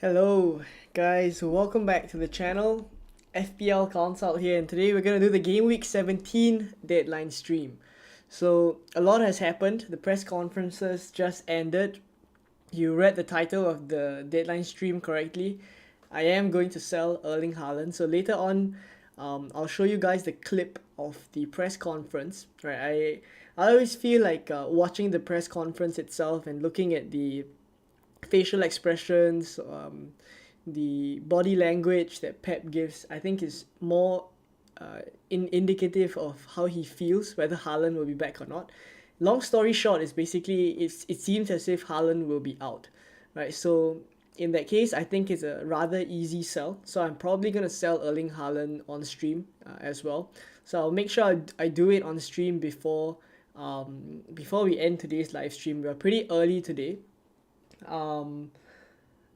Hello guys, welcome back to the channel. FPL Consult here, and today we're going to do the Game Week 17 deadline stream. So a lot has happened. The press conferences just ended. You read the title of the deadline stream correctly. I am going to sell Erling Haaland. So later on, I'll show you guys the clip of the press conference. Right, I always feel like watching the press conference itself and looking at the facial expressions, the body language that Pep gives, I think is more indicative of how he feels, whether Haaland will be back or not. Long story short, is basically it seems as if Haaland will be out, right? So in that case, I think it's a rather easy sell. So I'm probably gonna sell Erling Haaland on stream as well. So I'll make sure I do it on stream before we end today's live stream. We're pretty early today, um,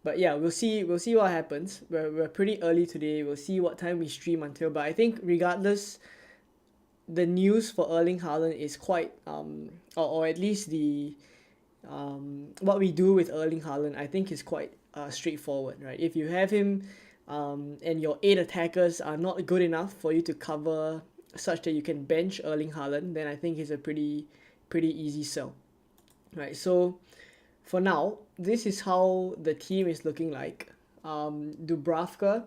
but yeah, we'll see what happens. We're pretty early today. We'll see what time we stream until. But I think regardless, the news for Erling Haaland is quite or at least the what we do with Erling Haaland, I think is quite straightforward, right? If you have him and your 8 attackers are not good enough for you to cover such that you can bench Erling Haaland, then I think it's a pretty easy sell, right? So for now, this is how the team is looking like. Dubravka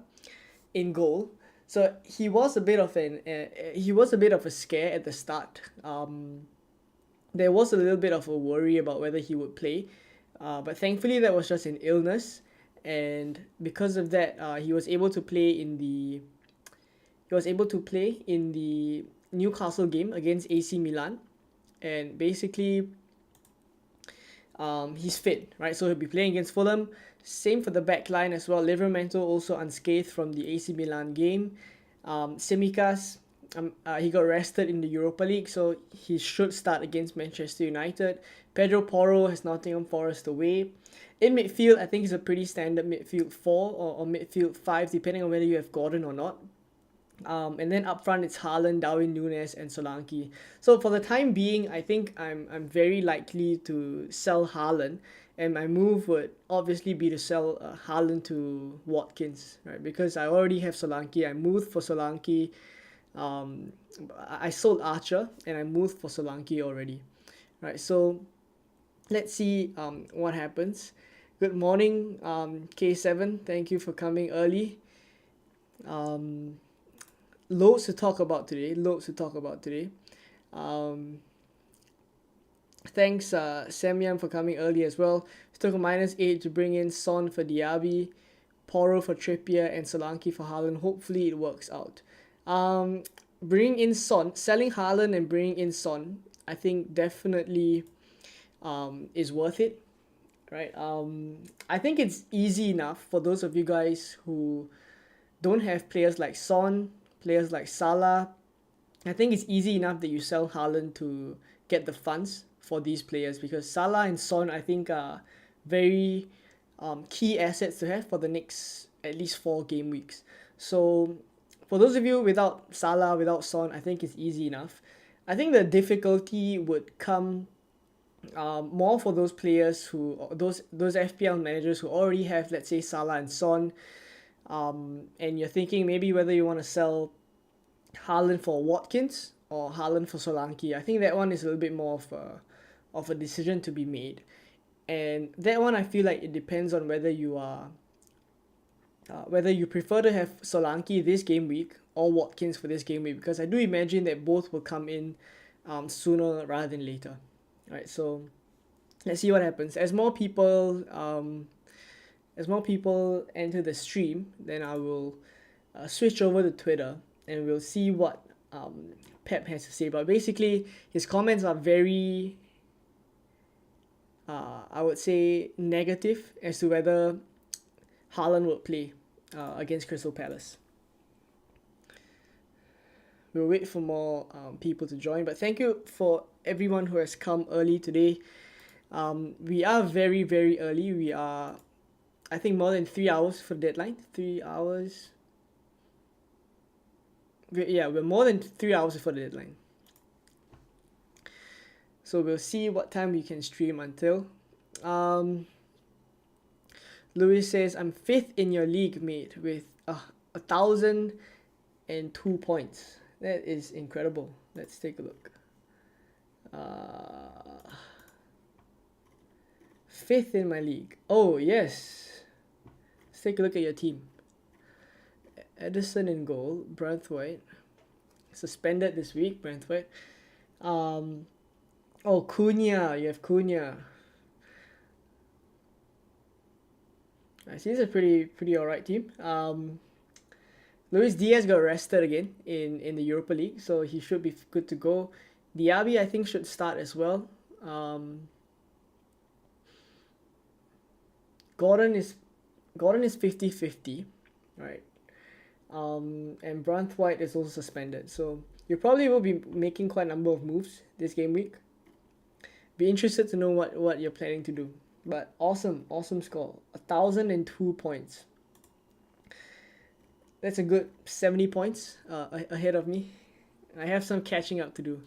in goal. So he was a bit of a scare at the start. There was a little bit of a worry about whether he would play, but thankfully that was just an illness, and because of that, he was able to play in the Newcastle game against AC Milan, and basically he's fit, right? So he'll be playing against Fulham. Same for the back line as well. Livramento also unscathed from the AC Milan game. Tsimikas, he got rested in the Europa League, so he should start against Manchester United. Pedro Porro has Nottingham Forest away. In midfield, I think it's a pretty standard midfield 4 or midfield 5, depending on whether you have Gordon or not. And then up front it's Haaland, Darwin Núñez, and Solanke. So for the time being, I think I'm very likely to sell Haaland, and my move would obviously be to sell Haaland to Watkins, right? Because I already have Solanke. I moved for Solanke. Um, I sold Archer and I moved for Solanke already, right? So let's see what happens. Good morning, K7. Thank you for coming early. Um, Loads to talk about today. Um, Thanks, Samyam, for coming early as well. We took a -8 to bring in Son for Diaby, Porro for Trippier, and Solanke for Haaland. Hopefully it works out. Bringing in Son, selling Haaland and bringing in Son, I think definitely is worth it, right? I think it's easy enough for those of you guys who don't have players like Son, players like Salah. I think it's easy enough that you sell Haaland to get the funds for these players, because Salah and Son, I think, are very key assets to have for the next at least 4 game weeks. So for those of you without Salah, without Son, I think it's easy enough. I think the difficulty would come more for those players those FPL managers who already have, let's say, Salah and Son, and you're thinking maybe whether you want to sell Haaland for Watkins or Haaland for Solanke. I think that one is a little bit more of a decision to be made, and that one I feel like it depends on whether you prefer to have Solanke this game week or Watkins for this game week, because I do imagine that both will come in sooner rather than later. Right, so let's see what happens. As more people enter the stream, then I will switch over to Twitter and we'll see what Pep has to say. But basically, his comments are very, I would say, negative as to whether Haaland would play against Crystal Palace. We'll wait for more people to join, but thank you for everyone who has come early today. We are very, very early. We are, I think, more than 3 hours for the deadline. 3 hours. We're more than 3 hours for the deadline. So we'll see what time we can stream until. Louis says, I'm 5th in your league, mate, with 1,002 points. That is incredible. Let's take a look. 5th in my league. Oh, yes. Let's take a look at your team. Edison in goal. Branthwaite. Suspended this week, Branthwaite. Cunha. You have Cunha. I see it's a pretty alright team. Luis Diaz got rested again in the Europa League, so he should be good to go. Diaby, I think, should start as well. Gordon is 50-50, right? And Branthwaite is also suspended, so you probably will be making quite a number of moves this game week. Be interested to know what you're planning to do. But awesome score. 1,002 points. That's a good 70 points ahead of me. I have some catching up to do.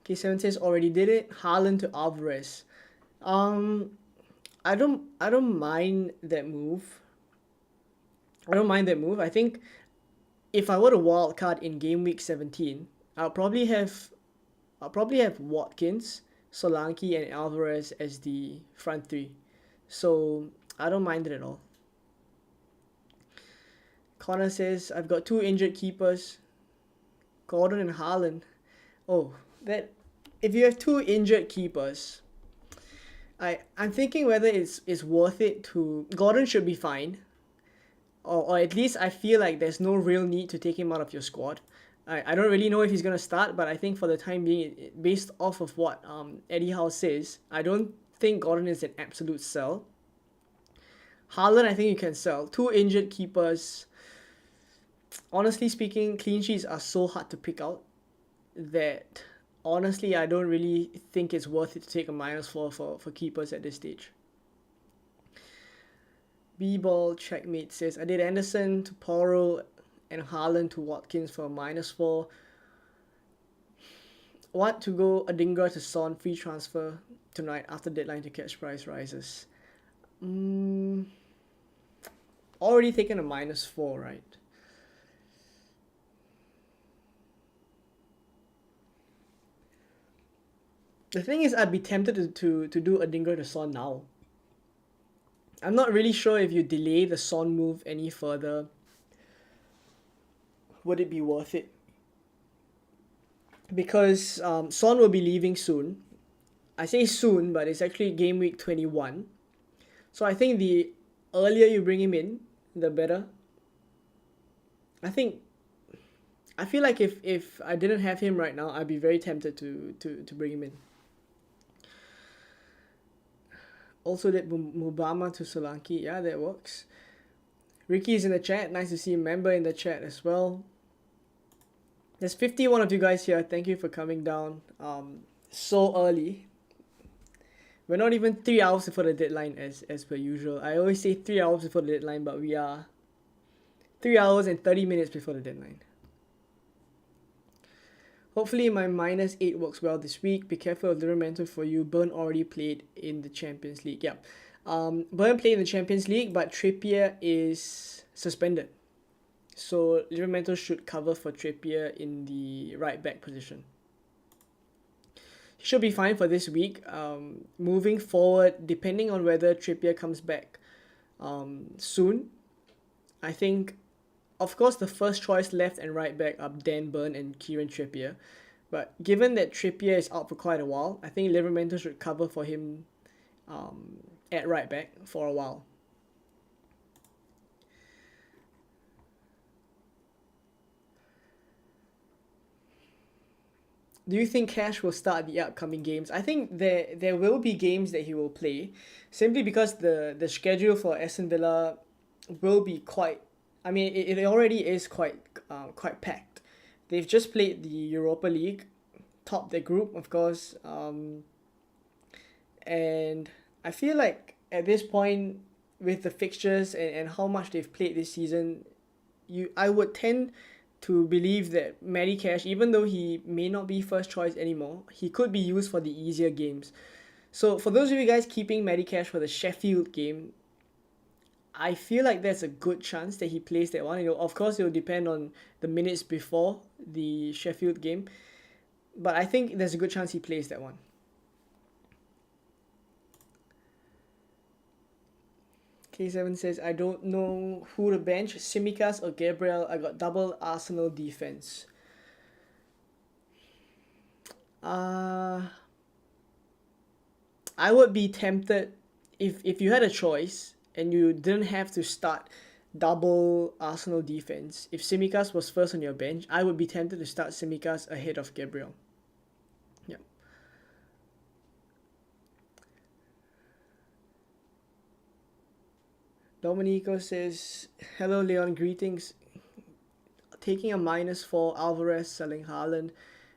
K7 says already did it. Haaland to Alvarez. I don't mind that move. I think if I were to wildcard in Gameweek 17, I'll probably have Watkins, Solanke, and Alvarez as the front three. So I don't mind it at all. Connor says, I've got 2 injured keepers, Gordon and Haaland. Oh, that if you have 2 injured keepers, I'm thinking whether it's worth it to... Gordon should be fine. Or at least I feel like there's no real need to take him out of your squad. I don't really know if he's going to start, but I think for the time being, based off of what Eddie Howe says, I don't think Gordon is an absolute sell. Haaland, I think you can sell. 2 injured keepers. Honestly speaking, clean sheets are so hard to pick out that honestly I don't really think it's worth it to take a -4 for keepers at this stage. B-Ball Checkmate says, I did Anderson to Porro and Haaland to Watkins for a -4. Want to go Adingra to Son, free transfer tonight after deadline to catch price rises. Already taken a -4, right? The thing is, I'd be tempted to do Adingra to Son now. I'm not really sure if you delay the Son move any further, would it be worth it? Because Son will be leaving soon. I say soon, but it's actually game week 21. So I think the earlier you bring him in, the better. I feel like if I didn't have him right now, I'd be very tempted to bring him in. Also did Mubama to Solanke. Yeah, that works. Ricky is in the chat. Nice to see a member in the chat as well. There's 51 of you guys here. Thank you for coming down so early. We're not even 3 hours before the deadline as per usual. I always say 3 hours before the deadline, but we are 3 hours and 30 minutes before the deadline. Hopefully my -8 works well this week. Be careful of Livramento for you. Burn already played in the Champions League. Yeah. Burn played in the Champions League, but Trippier is suspended. So Livramento should cover for Trippier in the right back position. He should be fine for this week. Moving forward, depending on whether Trippier comes back soon, I think, of course, the first choice left and right back are Dan Burn and Kieran Trippier. But given that Trippier is out for quite a while, I think Livramento should cover for him at right back for a while. Do you think Cash will start the upcoming games? I think there will be games that he will play, simply because the schedule for Aston Villa will be quite... I mean, it already is quite packed. They've just played the Europa League, topped their group, of course. And I feel like at this point, with the fixtures and how much they've played this season, I would tend to believe that Matty Cash, even though he may not be first choice anymore, he could be used for the easier games. So for those of you guys keeping Matty Cash for the Sheffield game, I feel like there's a good chance that he plays that one. Of course, it will depend on the minutes before the Sheffield game, but I think there's a good chance he plays that one. K7 says, I don't know who to bench, Tsimikas or Gabriel. I got double Arsenal defense. I would be tempted, if you had a choice and you didn't have to start double Arsenal defense. If Tsimikas was first on your bench, I would be tempted to start Tsimikas ahead of Gabriel. Yeah. Dominico says, hello Leon, greetings. Taking a -4, Alvarez selling Haaland.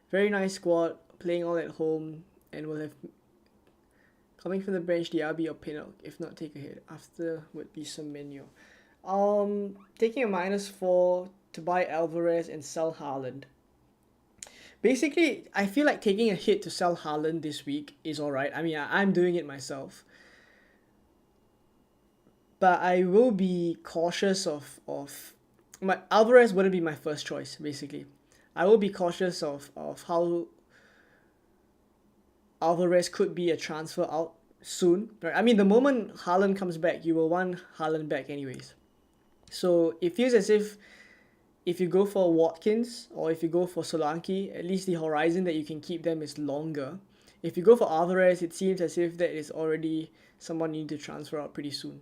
Very nice squad, playing all at home, and will have coming from the bench Diaby or Pinnock. If not, take a hit. After would be some menu. Taking a -4 to buy Alvarez and sell Haaland. Basically, I feel like taking a hit to sell Haaland this week is alright. I mean, I'm doing it myself. But I will be cautious of my Alvarez wouldn't be my first choice, basically. I will be cautious of how Alvarez could be a transfer out soon. Right? I mean, the moment Haaland comes back, you will want Haaland back anyways. So it feels as if you go for Watkins or if you go for Solanke, at least the horizon that you can keep them is longer. If you go for Alvarez, it seems as if that is already someone you need to transfer out pretty soon.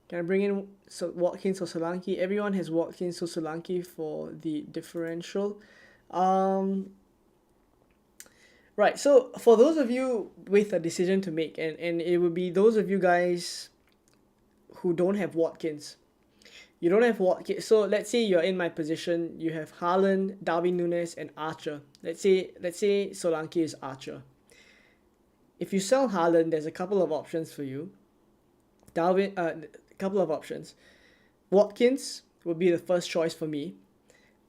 Can I bring in Watkins or Solanke? Everyone has Watkins or Solanke for the differential. Right, so for those of you with a decision to make, and it would be those of you guys who don't have Watkins. You don't have Watkins. So let's say you're in my position. You have Haaland, Darwin Núñez, and Archer. Let's say Solanke is Archer. If you sell Haaland, there's a couple of options for you. Couple of options. Watkins would be the first choice for me,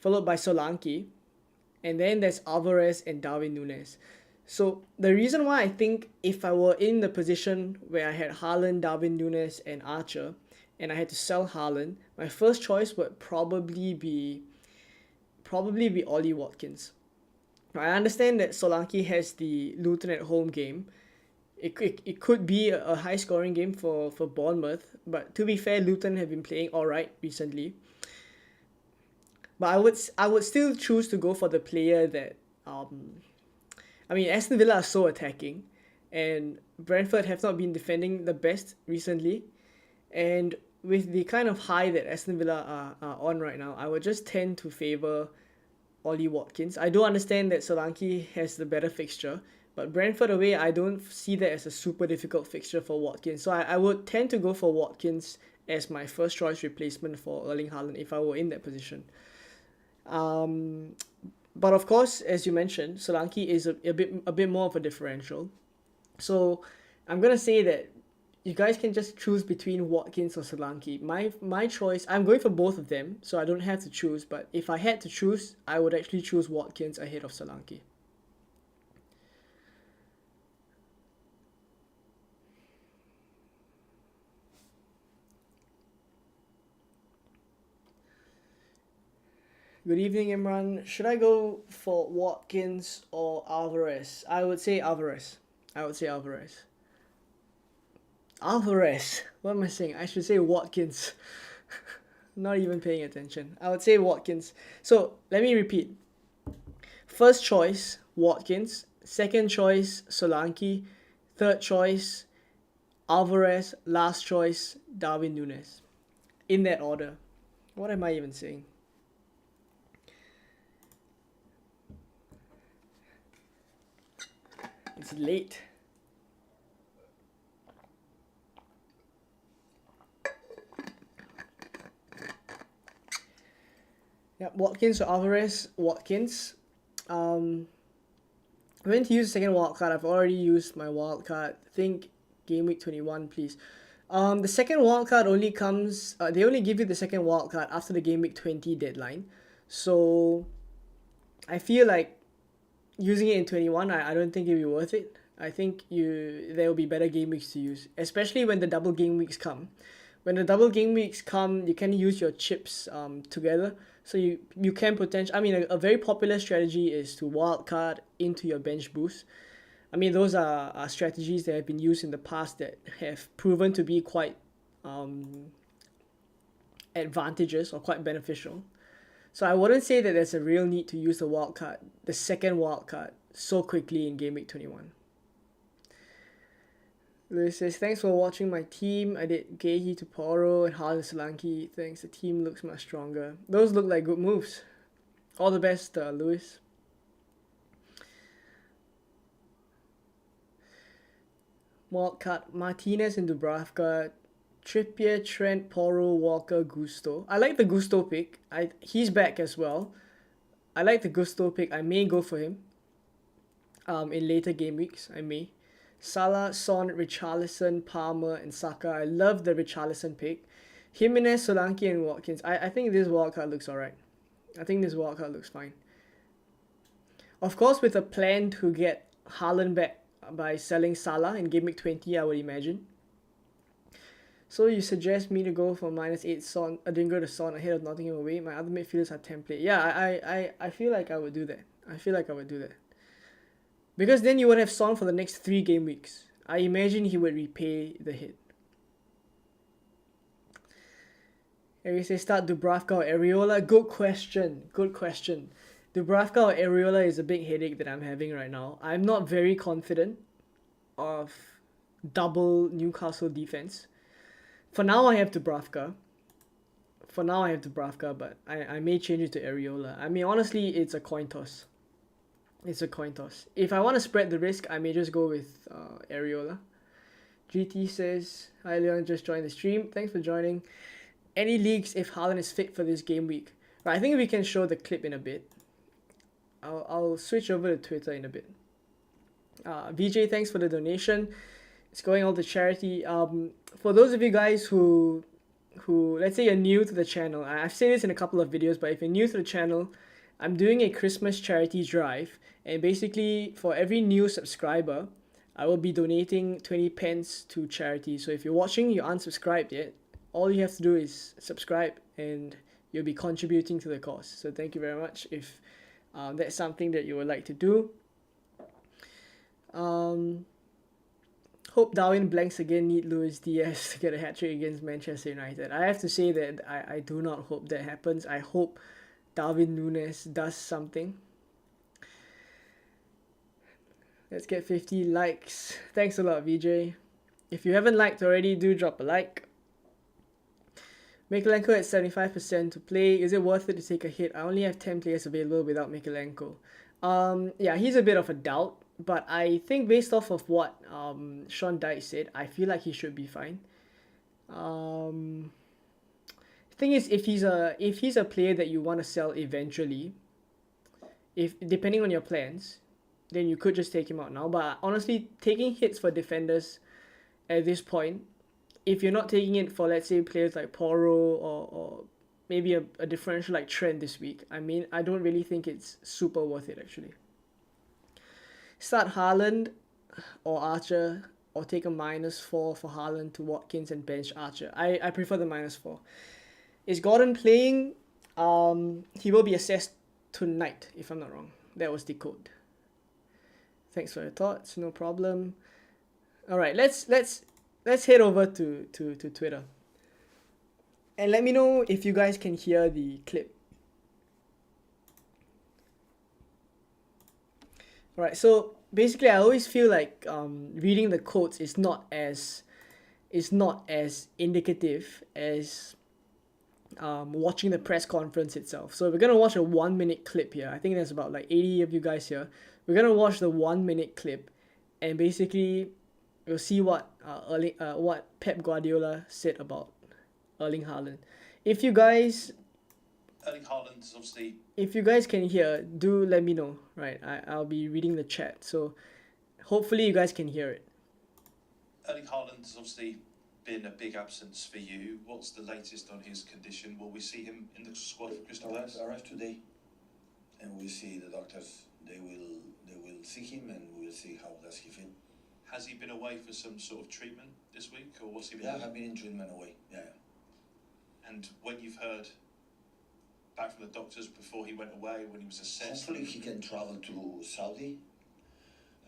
followed by Solanke, and then there's Alvarez and Darwin Núñez. So the reason why I think if I were in the position where I had Haaland, Darwin Núñez, and Archer, and I had to sell Haaland, my first choice would probably be Ollie Watkins. I understand that Solanke has the Luton at home game. It could be a high scoring game for Bournemouth, but to be fair, Luton have been playing alright recently. But I would still choose to go for the player that I mean, Aston Villa are so attacking, and Brentford have not been defending the best recently, and with the kind of high that Aston Villa are on right now, I would just tend to favour Ollie Watkins. I do understand that Solanke has the better fixture, but Brentford away, I don't see that as a super difficult fixture for Watkins. So I would tend to go for Watkins as my first choice replacement for Erling Haaland if I were in that position. But of course, as you mentioned, Solanke is a bit more of a differential. So I'm gonna say that you guys can just choose between Watkins or Solanke. My choice, I'm going for both of them, so I don't have to choose. But if I had to choose, I would actually choose Watkins ahead of Solanke. Good evening, Imran. Should I go for Watkins or Alvarez? I would say Alvarez. Alvarez. What am I saying? I should say Watkins. Not even paying attention. I would say Watkins. So let me repeat. First choice, Watkins. Second choice, Solanke. Third choice, Alvarez. Last choice, Darwin Núñez. In that order. What am I even saying? It's late. Yeah, Watkins or Alvarez. Watkins. I'm going to use the second wildcard. I've already used my wildcard. Think Gameweek 21, please. The second wildcard only comes. They only give you the second wildcard after the Game Week 20 deadline. So I feel like using it in 21, I don't think it'll be worth it. I think there will be better game weeks to use, especially when the double game weeks come. When the double game weeks come, you can use your chips together. So you can potentially. I mean, a very popular strategy is to wildcard into your bench boost. I mean, those are strategies that have been used in the past that have proven to be quite advantageous or quite beneficial. So I wouldn't say that there's a real need to use the second wildcard, so quickly in Game Week 21. Lewis says, thanks for watching my team. I did Gehi to Poro and Haaland Solanke. Thanks, the team looks much stronger. Those look like good moves. All the best, Lewis. Wildcard, Martinez and Dubravka. Trippier, Trent, Poro, Walker, Gusto. I like the Gusto pick. He's back as well. I like the Gusto pick. I may go for him. In later game weeks, I may. Salah, Son, Richarlison, Palmer, and Saka. I love the Richarlison pick. Jimenez, Solanke, and Watkins. I think this wildcard looks alright. I think this wildcard looks fine. Of course, with a plan to get Haaland back by selling Salah in Game Week 20, I would imagine. So you suggest me to go for -8 Son, Adingra to Son ahead of Nottingham away. My other midfielders are template. Yeah, I feel like I would do that. Because then you would have Son for the next 3 game weeks. I imagine he would repay the hit. And we say start Dubravka or Areola. Good question. Dubravka or Areola is a big headache that I'm having right now. I'm not very confident of double Newcastle defense. For now, I have Dubravka. But I may change it to Areola. I mean, honestly, it's a coin toss. If I want to spread the risk, I may just go with Areola. GT says, hi Leon, just joined the stream. Thanks for joining. Any leagues if Haaland is fit for this game week? Right, I think we can show the clip in a bit. I'll switch over to Twitter in a bit. VJ, thanks for the donation. It's going all to charity. For those of you guys who let's say you're new to the channel, I've said this in a couple of videos, but if you're new to the channel, I'm doing a Christmas charity drive, and basically for every new subscriber, I will be donating 20 pence to charity. So if you're watching, you aren't subscribed yet, all you have to do is subscribe and you'll be contributing to the cause. So thank you very much if that's something that you would like to do. Hope Darwin blanks again, need Luis Diaz to get a hat-trick against Manchester United. I have to say that I do not hope that happens. I hope Darwin Núñez does something. Let's get 50 likes. Thanks a lot, VJ. If you haven't liked already, do drop a like. Mikalenko at 75% to play. Is it worth it to take a hit? I only have 10 players available without Mikalenko. Yeah, he's a bit of a doubt, but I think based off of what Sean Dyche said, I feel like he should be fine. Thing is, if he's a player that you want to sell eventually, if depending on your plans, then you could just take him out now. But honestly, taking hits for defenders at this point, if you're not taking it for, let's say, players like Poro or maybe a differential like Trent this week, I mean, I don't really think it's super worth it actually. Start Haaland or Archer, or take a -4 for Haaland to Watkins and bench Archer. I prefer the -4. Is Gordon playing? He will be assessed tonight, if I'm not wrong. That was the code. Thanks for your thoughts. No problem. All right, let's head over to Twitter, and let me know if you guys can hear the clip. All right, so basically, I always feel like reading the quotes is not as indicative as watching the press conference itself. So we're gonna watch a 1-minute clip here. I think there's about like 80 of you guys here. We're gonna watch the 1-minute clip, and basically we'll see what Pep Guardiola said about Erling Haaland. If you guys can hear, do let me know. Right, I'll be reading the chat, so hopefully you guys can hear it. Erling Haaland is obviously been a big absence for you. What's the latest on his condition? Will we see him in the squad for Crystal Palace? Arrived today, and we see the doctors. They will see him, and we'll see how does he feel. Has he been away for some sort of treatment this week, or what's he been doing? Yeah, I've been in treatment away. Yeah. And when you've heard back from the doctors before he went away, when he was assessed, hopefully he can travel to Saudi.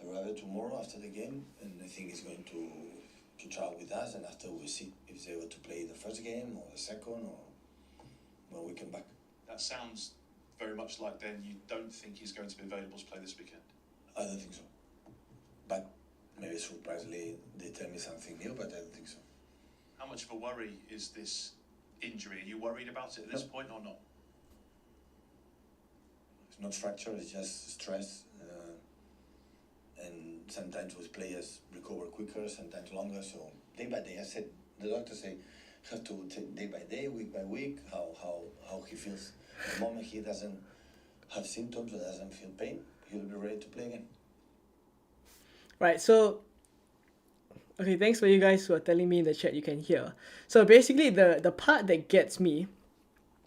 Arrive tomorrow after the game, and I think he's going to travel with us, and after we'll see if he's able to play the first game or the second, or when we come back. That sounds very much like then you don't think he's going to be available to play this weekend. I don't think so. But maybe surprisingly they tell me something new, but I don't think so. How much of a worry is this injury? Are you worried about it at this point or not? It's not fracture, it's just stress. And sometimes with players recover quicker, sometimes longer. So day by day, I said, the doctor say, have to take day by day, week by week, how he feels. The moment he doesn't have symptoms or doesn't feel pain, he'll be ready to play again. Right, so okay, thanks for you guys who are telling me in the chat you can hear. So basically the part that gets me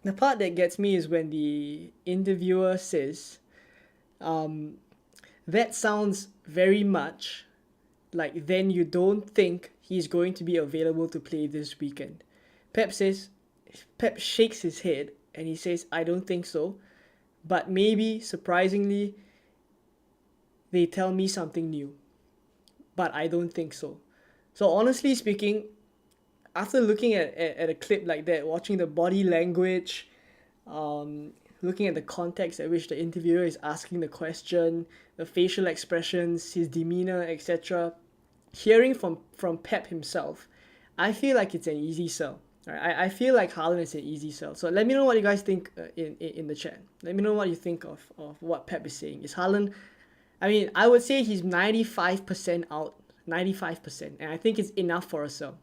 is when the interviewer says, that sounds very much like then you don't think he's going to be available to play this weekend. Pep shakes his head and he says, I don't think so. But maybe, surprisingly, they tell me something new. But I don't think so. So honestly speaking, after looking at a clip like that, watching the body language, looking at the context at which the interviewer is asking the question, the facial expressions, his demeanor, etc., hearing from Pep himself, I feel like it's an easy sell. Right? I feel like Haaland is an easy sell. So let me know what you guys think in the chat. Let me know what you think of what Pep is saying. Is Haaland, I mean, I would say he's 95% out, 95%, and I think it's enough for a sell.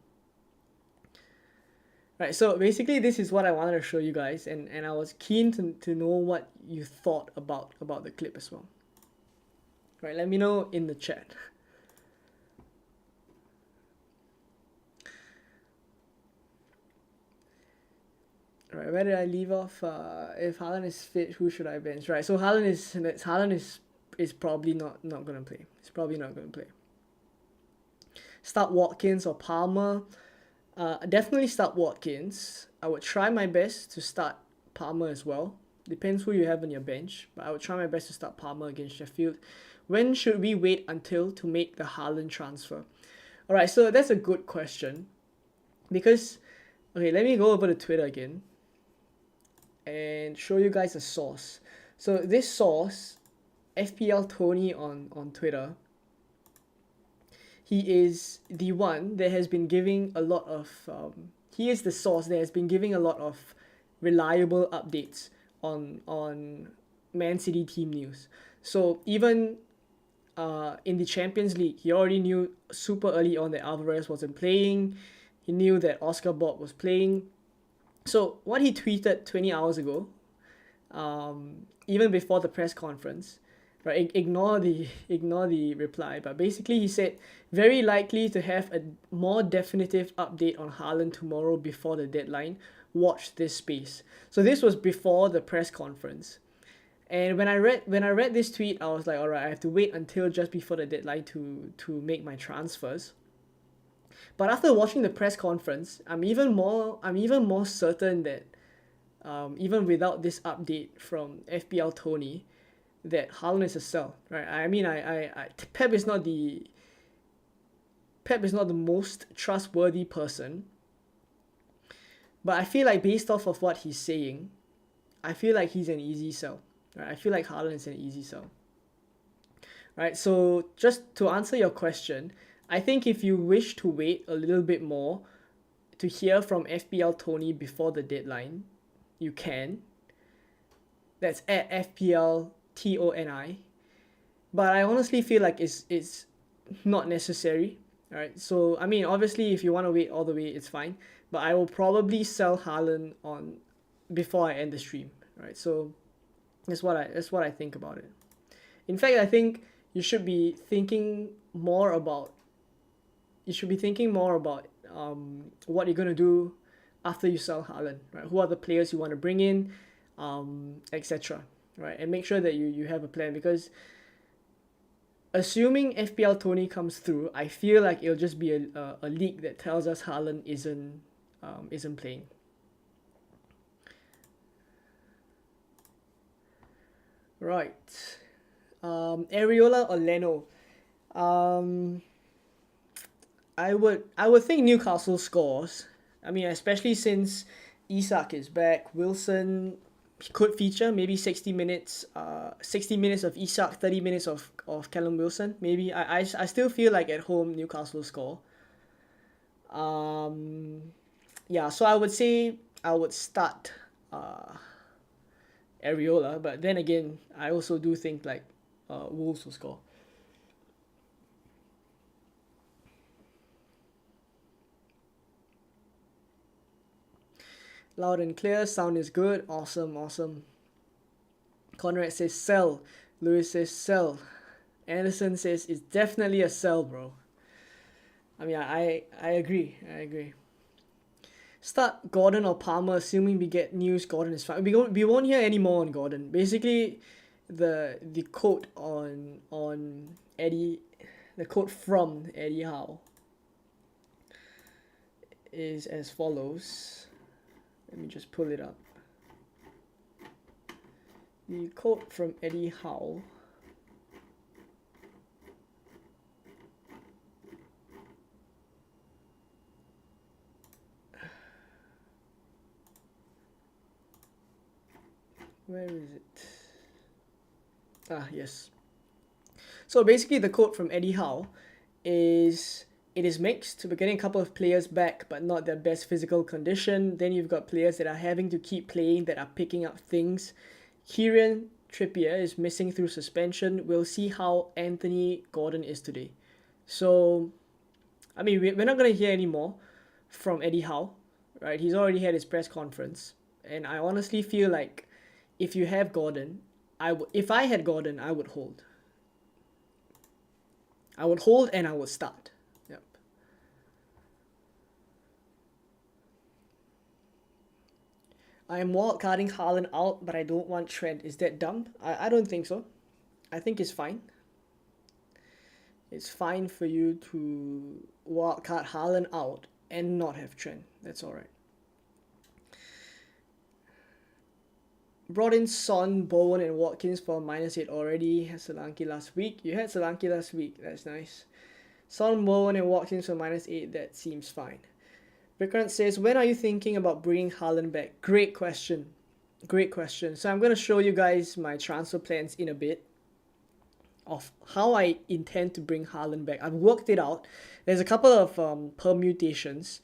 Right, so basically this is what I wanted to show you guys, and I was keen to know what you thought about the clip as well. Right, let me know in the chat. Right, where did I leave off? If Haaland is fit, who should I bench? Right, so Haaland is probably not gonna play. He's probably not gonna play. Start Watkins or Palmer. Definitely start Watkins. I would try my best to start Palmer as well. Depends who you have on your bench, but I would try my best to start Palmer against Sheffield. When should we wait until to make the Haaland transfer? Alright, so that's a good question. Because, okay, let me go over to Twitter again and show you guys a source. So this source, FPL Tony on Twitter, he is the one that has been giving a lot of, he is the source that has been giving a lot of reliable updates on Man City team news. So even in the Champions League, he already knew super early on that Alvarez wasn't playing. He knew that Oscar Bob was playing. So what he tweeted 20 hours ago, even before the press conference, right? Ignore the reply, but basically he said very likely to have a more definitive update on Haaland tomorrow before the deadline. Watch this space. So this was before the press conference, and when I read this tweet, I was like, all right, I have to wait until just before the deadline to make my transfers. But after watching the press conference, I'm even more certain that even without this update from FPL Tony, that Haaland is a sell, right? I mean, Pep is not the most trustworthy person, but I feel like based off of what he's saying, I feel like he's an easy sell, right? I feel like Haaland is an easy sell, right? So just to answer your question, I think if you wish to wait a little bit more to hear from FPL Tony before the deadline, you can. That's at FPL TONI, but I honestly feel like it's not necessary. Alright, so I mean, obviously if you want to wait all the way, it's fine, but I will probably sell Haaland on before I end the stream. Right, so that's what I think about it. In fact, I think you should be thinking more about what you're going to do after you sell Haaland, right? Who are the players you want to bring in, etc. Right? And make sure that you have a plan, because assuming FPL Tony comes through, I feel like it'll just be a leak that tells us Haaland isn't playing. Right. Areola or Leno? I would think Newcastle scores. I mean, especially since Isak is back. Wilson could feature maybe 60 minutes. 60 minutes of Isak, 30 minutes of Callum Wilson. Maybe I still feel like at home Newcastle score. Yeah. So I would say I would start Areola, but then again, I also do think like Wolves will score. Loud and clear, sound is good, awesome. Conrad says sell, Lewis says sell, Anderson says it's definitely a sell, bro. I mean, I agree. Start Gordon or Palmer, assuming we get news. Gordon is fine. We won't hear any more on Gordon. Basically, the quote on Eddie, the quote from Eddie Howe is as follows. Let me just pull it up. The quote from Eddie Howe. Where is it? Yes. So basically the quote from Eddie Howe is, it is mixed. We're getting a couple of players back, but not their best physical condition. Then you've got players that are having to keep playing, that are picking up things. Kieran Trippier is missing through suspension. We'll see how Anthony Gordon is today. So, I mean, we're not going to hear any more from Eddie Howe, right? He's already had his press conference. And I honestly feel like if you have Gordon, if I had Gordon, I would hold. I would hold and I would start. Yep. I am wildcarding Haaland out, but I don't want Trent. Is that dumb? I don't think so. I think it's fine. It's fine for you to wildcard Haaland out and not have Trent. That's alright. Brought in Son, Bowen, and Watkins for -8 already. Had Solanke last week. You had Solanke last week. That's nice. Son, Bowen, and Watkins for -8. That seems fine. Vikrant says, when are you thinking about bringing Haaland back? Great question. So I'm going to show you guys my transfer plans in a bit of how I intend to bring Haaland back. I've worked it out. There's a couple of permutations.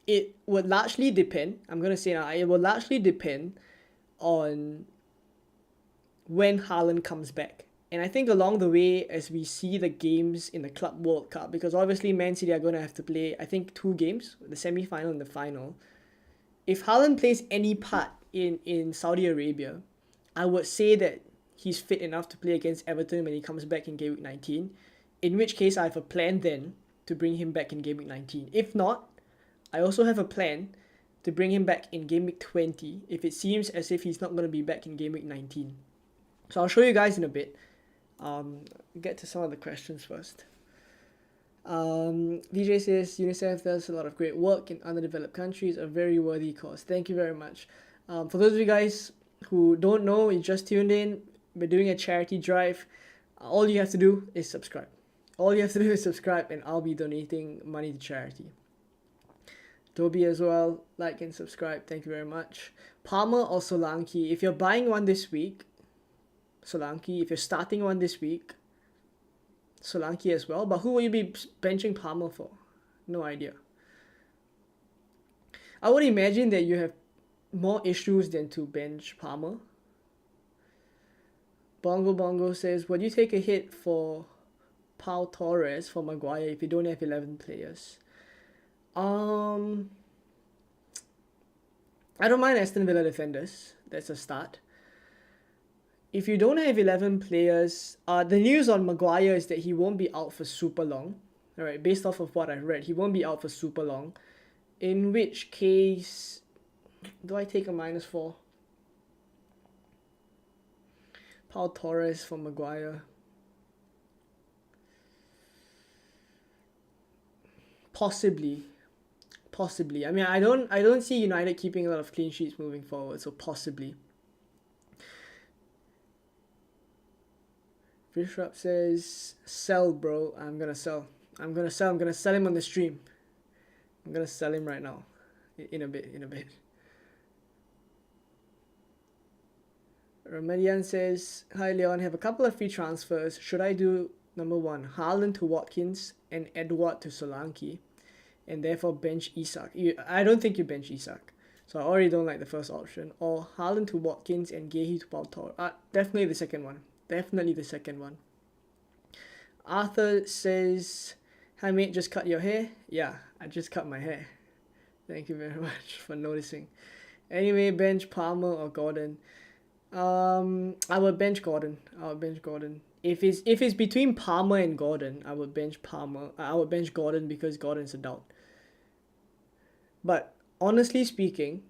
It would largely depend, I'm going to say now, it will largely depend on when Haaland comes back. And I think along the way, as we see the games in the Club World Cup, because obviously Man City are going to have to play, I think, 2 games, the semi-final and the final. If Haaland plays any part in Saudi Arabia, I would say that he's fit enough to play against Everton when he comes back in Gameweek 19, in which case I have a plan then to bring him back in Gameweek 19. If not, I also have a plan to bring him back in Gameweek 20 if it seems as if he's not going to be back in Gameweek 19. So I'll show you guys in a bit. Get to some of the questions first. DJ says, UNICEF does a lot of great work in underdeveloped countries, a very worthy cause. Thank you very much. For those of you guys who don't know, you just tuned in, we're doing a charity drive. All you have to do is subscribe. And I'll be donating money to charity. Toby as well, like and subscribe. Thank you very much. Palmer or Solanke? If you're buying one this week, Solanke. If you're starting one this week, Solanke as well. But who will you be benching Palmer for? No idea. I would imagine that you have more issues than to bench Palmer. Bongo says, would you take a hit for Pau Torres for Maguire if you don't have 11 players? I don't mind Aston Villa defenders. That's a start. If you don't have 11 players, the news on Maguire is that he won't be out for super long, Alright, based off of what I've read, he won't be out for super long. In which case, do I take a -4? Pau Torres for Maguire. Possibly. I mean, I don't see United keeping a lot of clean sheets moving forward, so possibly. Bishop says, sell, bro. I'm gonna sell. I'm gonna sell him on the stream. I'm gonna sell him right now. In a bit. Ramadian says, hi Leon, have a couple of free transfers. Should I do number 1, Haaland to Watkins and Edward to Solanke, and therefore bench Isak? I don't think you bench Isak, so I already don't like the first option. Or Haaland to Watkins and Gehi to Pau Torres. Definitely the second one. Arthur says, hi mate, just cut your hair? Yeah, I just cut my hair. Thank you very much for noticing. Anyway, bench Palmer or Gordon? I would bench Gordon. If it's between Palmer and Gordon, I would bench Palmer. I would bench Gordon because Gordon's a doubt. But honestly speaking,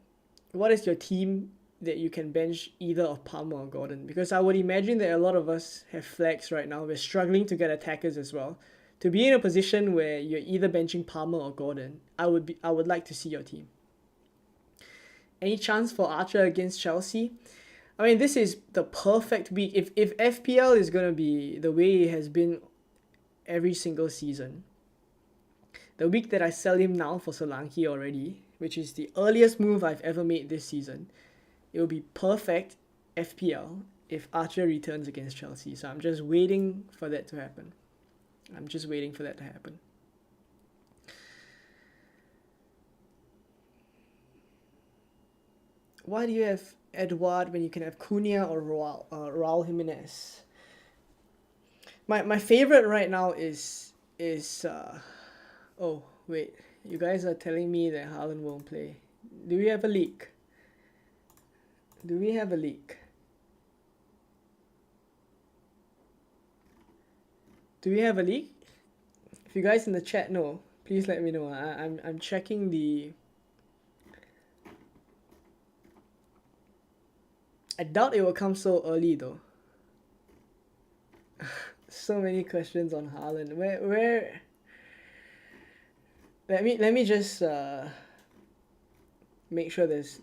what is your team that you can bench either of Palmer or Gordon? Because I would imagine that a lot of us have flags right now. We're struggling to get attackers as well. To be in a position where you're either benching Palmer or Gordon, I would like to see your team. Any chance for Archer against Chelsea? I mean, this is the perfect week. If FPL is going to be the way it has been every single season, the week that I sell him now for Solanke already, which is the earliest move I've ever made this season, it will be perfect FPL if Archer returns against Chelsea. So I'm just waiting for that to happen. Why do you have Edward when you can have Cunha or Raul Jimenez? My favorite right now is oh wait, you guys are telling me that Haaland won't play. Do we have a leak? If you guys in the chat know, please let me know. I'm checking the. I doubt it will come so early though. So many questions on Haaland. Where? Let me just make sure there's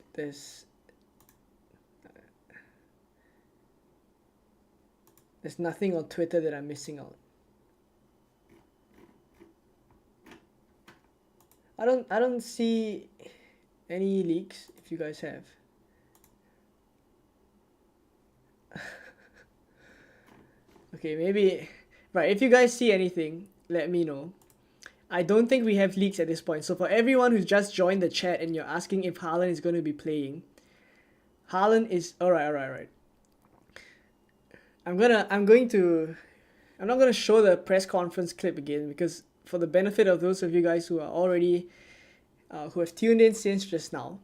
nothing on Twitter that I'm missing out. I don't see any leaks if you guys have. Okay, maybe right, if you guys see anything, let me know. I don't think we have leaks at this point. So for everyone who's just joined the chat and you're asking if Haaland is going to be playing, Haaland is alright. I'm not gonna show the press conference clip again because for the benefit of those of you guys who are already who have tuned in since just now,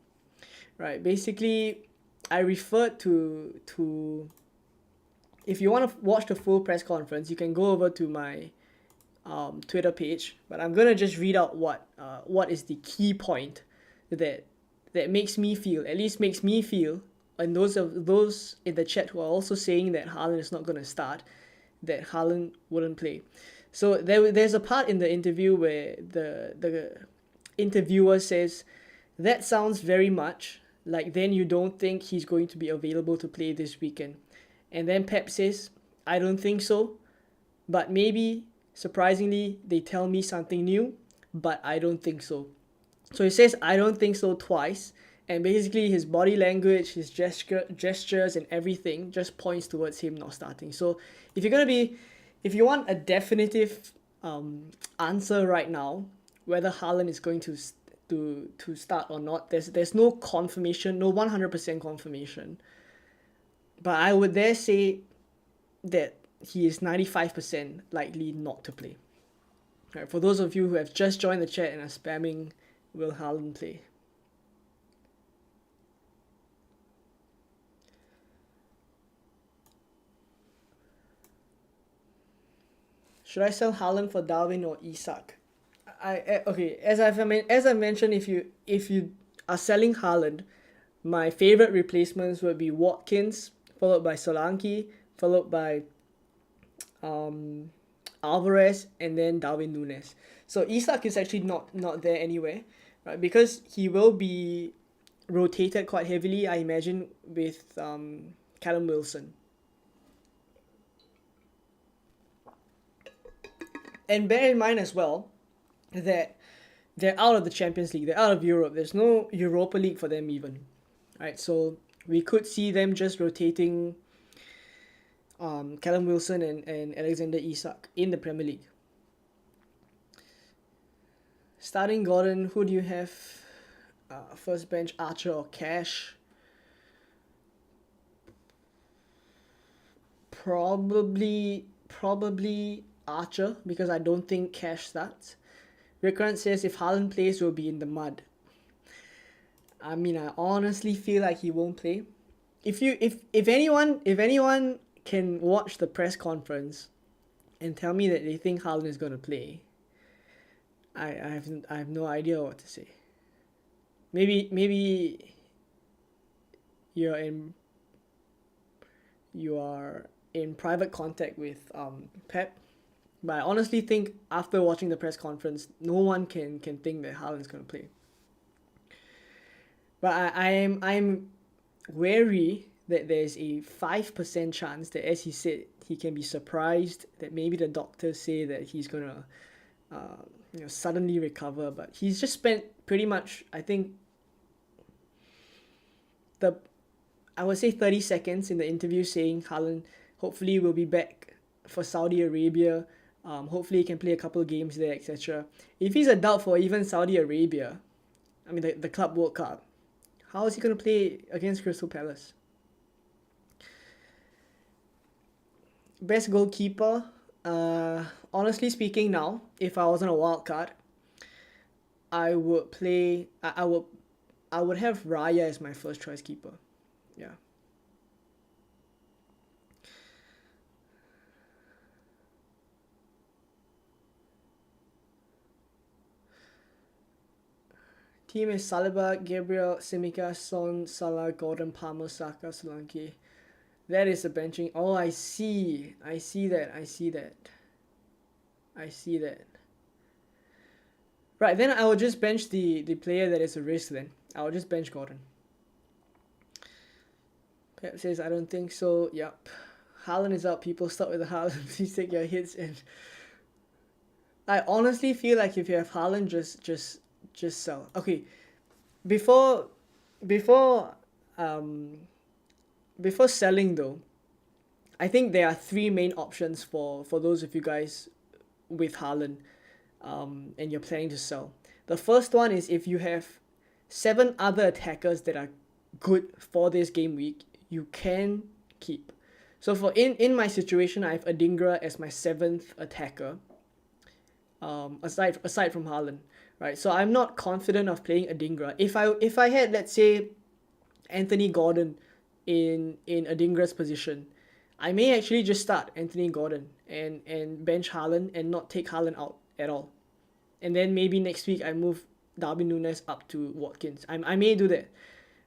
right? Basically, I referred to if you want to watch the full press conference, you can go over to my Twitter page, but I'm gonna just read out what is the key point that makes me feel, and those in the chat who are also saying that Haaland is not gonna start, that Haaland wouldn't play. So there's a part in the interview where the interviewer says, that sounds very much like then you don't think he's going to be available to play this weekend. And then Pep says, I don't think so, but maybe, surprisingly, they tell me something new, but I don't think so. So he says, I don't think so twice, and basically his body language, his gestures and everything just points towards him not starting. So if you want a definitive answer right now, whether Haaland is going to start or not, there's no confirmation, no 100% confirmation. But I would dare say that he is 95% likely not to play. Right, for those of you who have just joined the chat and are spamming, will Haaland play? Should I sell Haaland for Darwin or Isak? Okay, as I mentioned, if you are selling Haaland, my favorite replacements would be Watkins, followed by Solanke, followed by Alvarez, and then Darwin Núñez. So Isak is actually not there anywhere, right? Because he will be rotated quite heavily, I imagine, with Callum Wilson. And bear in mind as well that they're out of the Champions League, they're out of Europe. There's no Europa League for them even, right? So we could see them just rotating Callum Wilson and Alexander Isak in the Premier League. Starting Gordon, who do you have? First bench, Archer or Cash? Probably Archer, because I don't think Cash starts. Recurrent says if Haaland plays, we'll be in the mud. I mean, I honestly feel like he won't play. If anyone can watch the press conference and tell me that they think Haaland is gonna play, I have no idea what to say. Maybe you are in private contact with Pep, but I honestly think after watching the press conference, no one can think that Haaland's gonna play. But I'm wary that there's a 5% chance that, as he said, he can be surprised, that maybe the doctors say that he's gonna suddenly recover. But he's just spent pretty much, I think, I would say 30 seconds in the interview saying Haaland hopefully will be back for Saudi Arabia. Hopefully he can play a couple of games there, etc. If he's a doubt for even Saudi Arabia, I mean the Club World Cup, how is he going to play against Crystal Palace? Best goalkeeper, honestly speaking now, if I wasn't a Wildcard, I would have Raya as my first choice keeper. Yeah. Team is Saliba, Gabriel, Simica, Son, Salah, Gordon, Palmer, Saka, Solanke. That is a benching. Oh, I see that. Right, then I will just bench the player that is a risk then. I will just bench Gordon. Pep says, I don't think so. Yup. Haaland is out, people. Stop with the Haaland. Please take your hits. And I honestly feel like if you have Haaland, just sell. Okay, before selling though, I think there are three main options for those of you guys with Haaland, and you're planning to sell. The first one is if you have 7 other attackers that are good for this game week, you can keep. So for in my situation, I have Adingra as my 7th attacker, aside from Haaland. Right, so I'm not confident of playing Adingra. If I had, let's say, Anthony Gordon in Adingra's position, I may actually just start Anthony Gordon and bench Haaland and not take Haaland out at all. And then maybe next week I move Darwin Núñez up to Watkins. I may do that.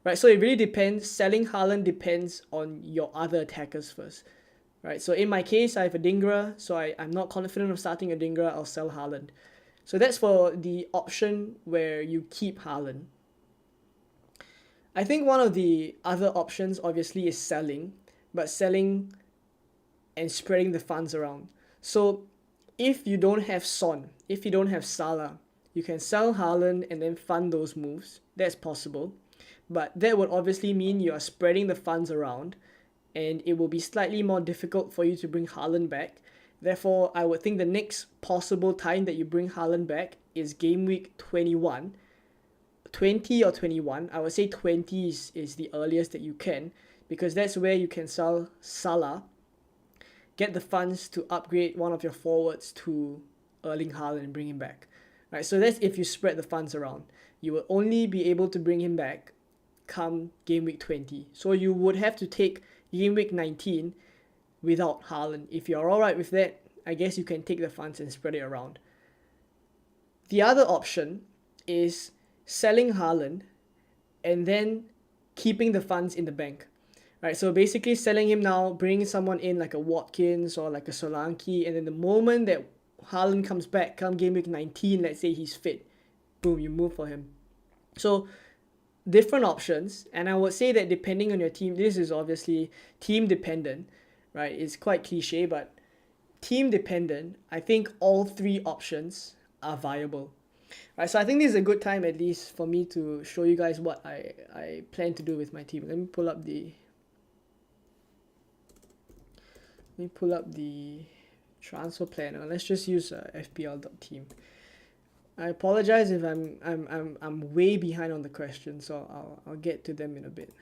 Right, so it really depends. Selling Haaland depends on your other attackers first. Right, so in my case, I have Adingra, so I'm not confident of starting Adingra. I'll sell Haaland. So that's for the option where you keep Haaland. I think one of the other options obviously is selling, but selling and spreading the funds around. So if you don't have Son, if you don't have Salah, you can sell Haaland and then fund those moves. That's possible. But that would obviously mean you are spreading the funds around, and it will be slightly more difficult for you to bring Haaland back. Therefore, I would think the next possible time that you bring Haaland back is game week 21. 20 or 21. I would say 20 is the earliest that you can, because that's where you can sell Salah, get the funds to upgrade one of your forwards to Erling Haaland and bring him back. Right, so that's if you spread the funds around. You will only be able to bring him back come game week 20. So you would have to take game week 19 without Haaland. If you're alright with that, I guess you can take the funds and spread it around. The other option is selling Haaland and then keeping the funds in the bank. Right, so basically selling him now, bringing someone in like a Watkins or like a Solanke, and then the moment that Haaland comes back, come game week 19, let's say he's fit, boom, you move for him. So different options, and I would say that depending on your team, this is obviously team dependent, right? It's quite cliche, but team dependent, I think all three options are viable. Right, so I think this is a good time at least for me to show you guys what I plan to do with my team. Let me pull up the transfer planner. Let's just use fpl.team. I apologize if I'm way behind on the questions, so I'll get to them in a bit.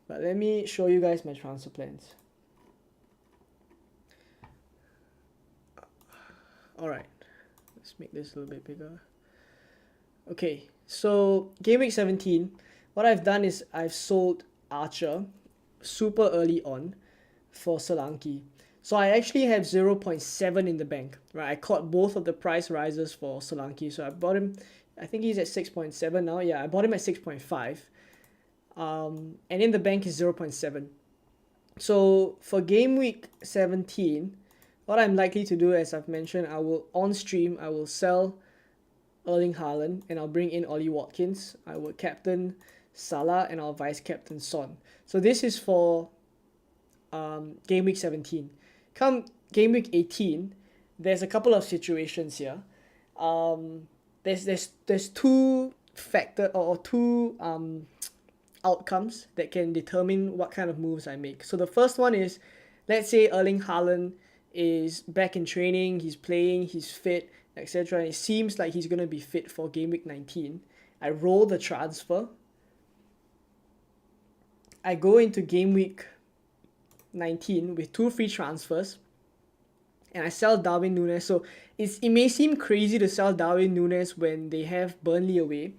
But let me show you guys my transfer plans. All right, let's make this a little bit bigger. Okay, so Gameweek 17, what I've done is I've sold Archer super early on for Solanke. So I actually have 0.7 in the bank, right? I caught both of the price rises for Solanke. So I bought him, I think he's at 6.7 now. Yeah, I bought him at 6.5. And in the bank is 0.7. So for game week 17, what I'm likely to do, as I've mentioned, I will sell Erling Haaland and I'll bring in Ollie Watkins. I will captain Salah and I'll vice captain Son. So this is for game week 17. Come game week 18, there's a couple of situations here. There's two outcomes that can determine what kind of moves I make. So the first one is, let's say Erling Haaland is back in training, he's playing, he's fit, etc. And it seems like he's going to be fit for game week 19. I roll the transfer. I go into game week 19 with 2 free transfers and I sell Darwin Núñez. So it may seem crazy to sell Darwin Núñez when they have Burnley away,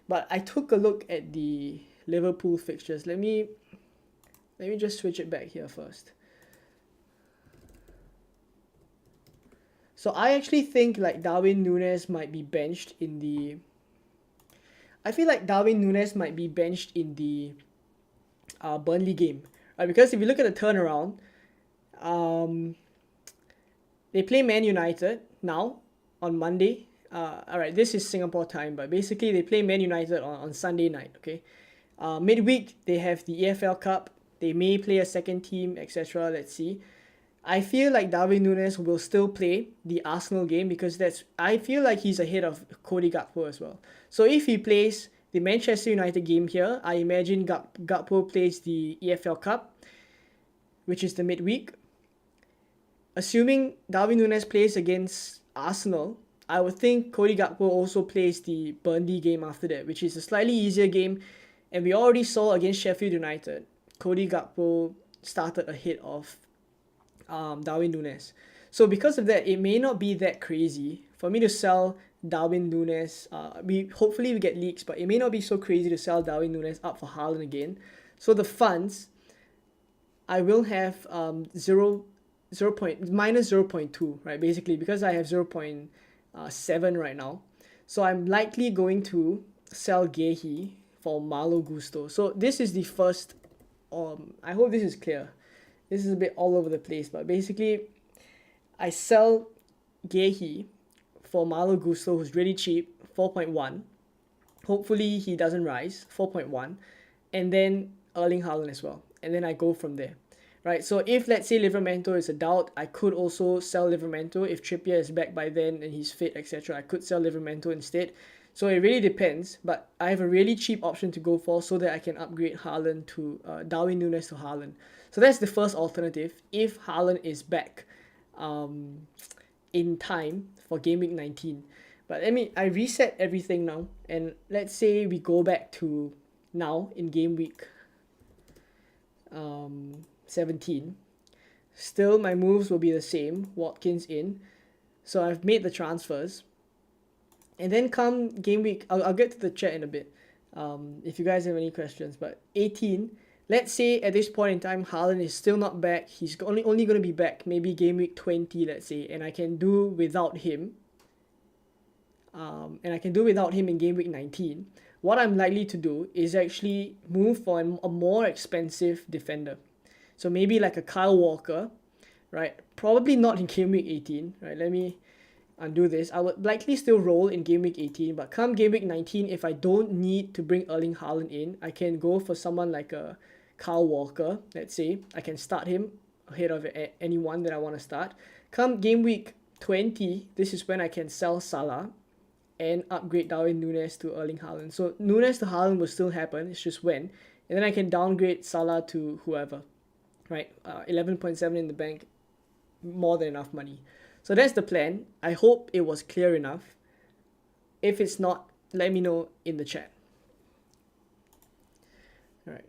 but I took a look at the Liverpool fixtures. Let me just switch it back here first. So I actually think like Darwin Núñez might be benched in the Burnley game, right? Because if you look at the turnaround, they play Man United now on Monday. Alright, this is Singapore time, but basically they play Man United on Sunday night, okay? Midweek, they have the EFL Cup. They may play a second team, etc. Let's see. I feel like Darwin Núñez will still play the Arsenal game because I feel like he's ahead of Cody Gakpo as well. So if he plays the Manchester United game here, I imagine Gakpo plays the EFL Cup, which is the midweek. Assuming Darwin Núñez plays against Arsenal, I would think Cody Gakpo also plays the Burnley game after that, which is a slightly easier game. And we already saw against Sheffield United, Cody Gakpo started ahead of Darwin Núñez. So because of that, it may not be that crazy for me to sell Darwin Núñez. Hopefully we get leaks, but it may not be so crazy to sell Darwin Núñez up for Haaland again. So the funds, I will have minus 0.2, right? Basically, because I have 0.7 right now. So I'm likely going to sell Gehi for Malo Gusto. So this is the first, I hope this is clear. This is a bit all over the place, but basically, I sell Gehi for Malo Gusto, who's really cheap, 4.1. Hopefully he doesn't rise, 4.1. And then Erling Haaland as well. And then I go from there. Right, so if let's say Livramento is a doubt, I could also sell Livramento. If Trippier is back by then and he's fit, etc., I could sell Livramento instead. So it really depends, but I have a really cheap option to go for so that I can upgrade Haaland to Darwin Núñez to Haaland. So that's the first alternative if Haaland is back in time for game week 19. But I reset everything now, and let's say we go back to now in game week 17. Still, my moves will be the same. Watkins in. So I've made the transfers. And then come game week, I'll get to the chat in a bit if you guys have any questions. But 18, let's say at this point in time, Haaland is still not back. He's only going to be back maybe game week 20, let's say, and I can do without him. And I can do without him in game week 19. What I'm likely to do is actually move for a more expensive defender. So maybe like a Kyle Walker, right? Probably not in game week 18, right? Let me undo this. I would likely still roll in game week 18, but come game week 19, if I don't need to bring Erling Haaland in, I can go for someone like a Kyle Walker, let's say. I can start him ahead of anyone that I want to start. Come game week 20, this is when I can sell Salah and upgrade Darwin Núñez to Erling Haaland. So Núñez to Haaland will still happen, it's just when. And then I can downgrade Salah to whoever, right? 11.7 in the bank, more than enough money. So that's the plan. I hope it was clear enough. If it's not, let me know in the chat. All right.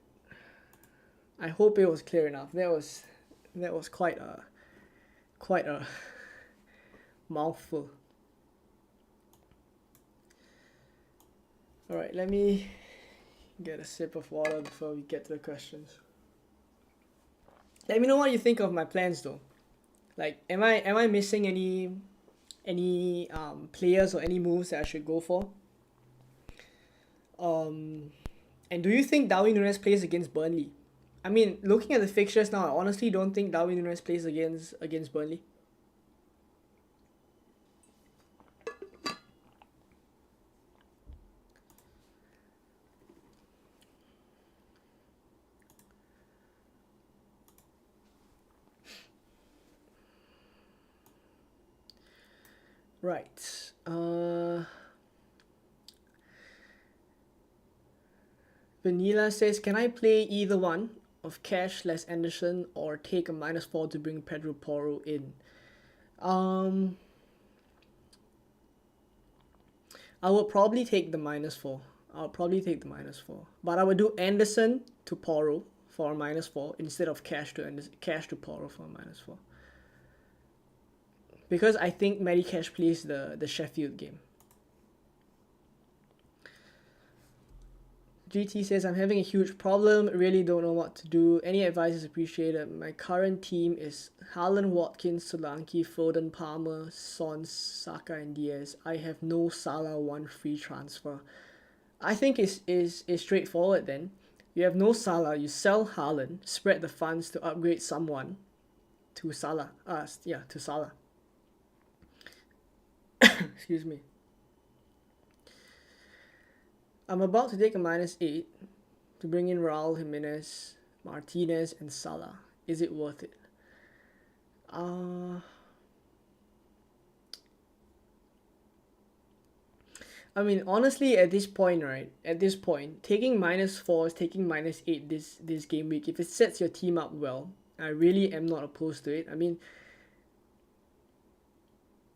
I hope it was clear enough. That was quite a mouthful. All right, let me get a sip of water before we get to the questions. Let me know what you think of my plans though. Like, am I missing any players or any moves that I should go for? And do you think Darwin Núñez plays against Burnley? I mean, looking at the fixtures now, I honestly don't think Darwin Núñez plays against Burnley. Right. Vanilla says, can I play either one of Cash less Anderson or take a -4 to bring Pedro Porro in? I would probably take the -4. But I would do Anderson to Porro for a -4 instead of Cash to Porro for a -4. Because I think Matty Cash plays the Sheffield game. GT says, I'm having a huge problem, really don't know what to do. Any advice is appreciated. My current team is Haaland, Watkins, Solanke, Foden, Palmer, Son, Saka and Diaz. I have no Salah, one free transfer. I think is straightforward then. You have no Salah, you sell Haaland, spread the funds to upgrade someone to Salah. To Salah. Excuse me. I'm about to take a -8 to bring in Raul Jimenez, Martinez, and Salah. Is it worth it? I mean, honestly, at this point, taking -4 is taking -8 this game week. If it sets your team up well, I really am not opposed to it. I mean,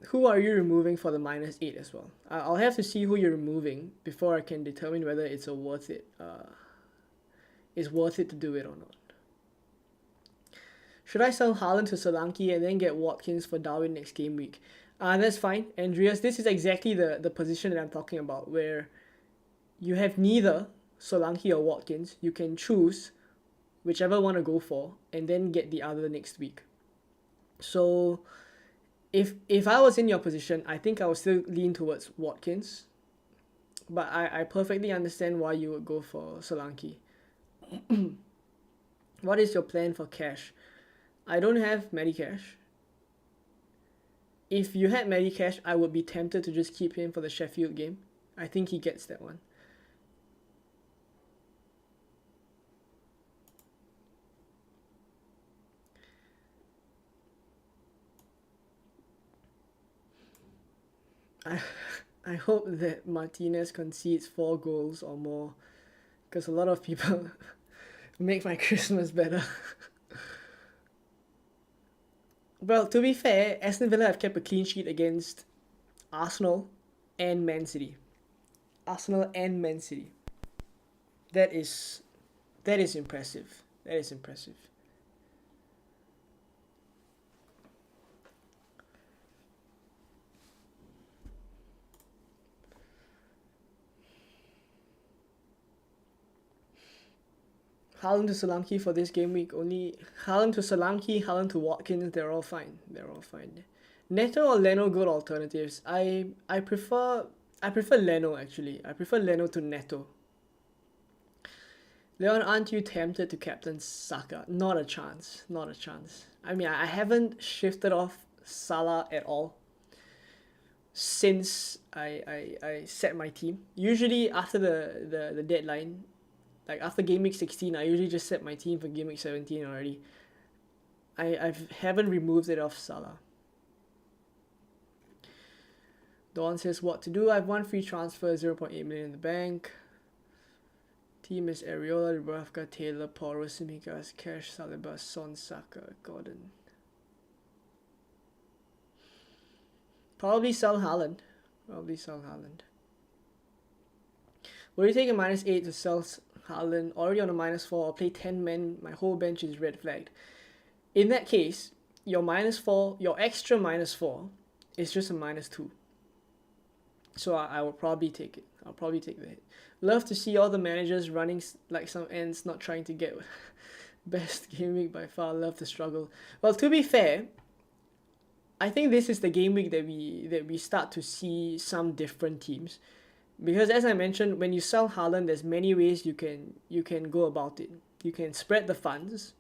who are you removing for the -8 as well? I'll have to see who you're removing before I can determine whether it's worth it to do it or not. Should I sell Haaland to Solanke and then get Watkins for Darwin next game week? That's fine, Andreas. This is exactly the position that I'm talking about, where you have neither Solanke or Watkins. You can choose whichever one to go for and then get the other next week. So if I was in your position, I think I would still lean towards Watkins, but I perfectly understand why you would go for Solanke. What is your plan for Cash? I don't have Matty Cash. If you had Matty Cash, I would be tempted to just keep him for the Sheffield game. I think he gets that one. I hope that Martinez concedes 4 goals or more, because a lot of people make my Christmas better. Well, to be fair, Aston Villa have kept a clean sheet against Arsenal and Man City. That is impressive. Haaland to Solanke for this game week. Only Haaland to Solanke, Haaland to Watkins. They're all fine. Neto or Leno, good alternatives. I prefer Leno actually. I prefer Leno to Neto. Leon, aren't you tempted to captain Saka? Not a chance. I mean, I haven't shifted off Salah at all since I set my team. Usually after the deadline, like after game week 16, I usually just set my team for game week 17 already. I haven't removed it off Salah. Dawn says what to do. I have one free transfer, 0.8 million in the bank. Team is Areola, Dubravka, Taylor, Porro, Tsimikas, Cash, Saliba, Son, Saka, Gordon. Probably sell Haaland. Will you take a -8 to sell Haaland? Already on a -4, or play 10 men, my whole bench is red flagged. In that case, your -4, your extra -4 is just a -2. So I will probably take it. I'll probably take the hit. Love to see all the managers running like some ants, not trying to get best game week by far. Love the struggle. Well, to be fair, I think this is the game week that we start to see some different teams, because as I mentioned, when you sell Haaland, there's many ways you can go about it. You can spread the funds,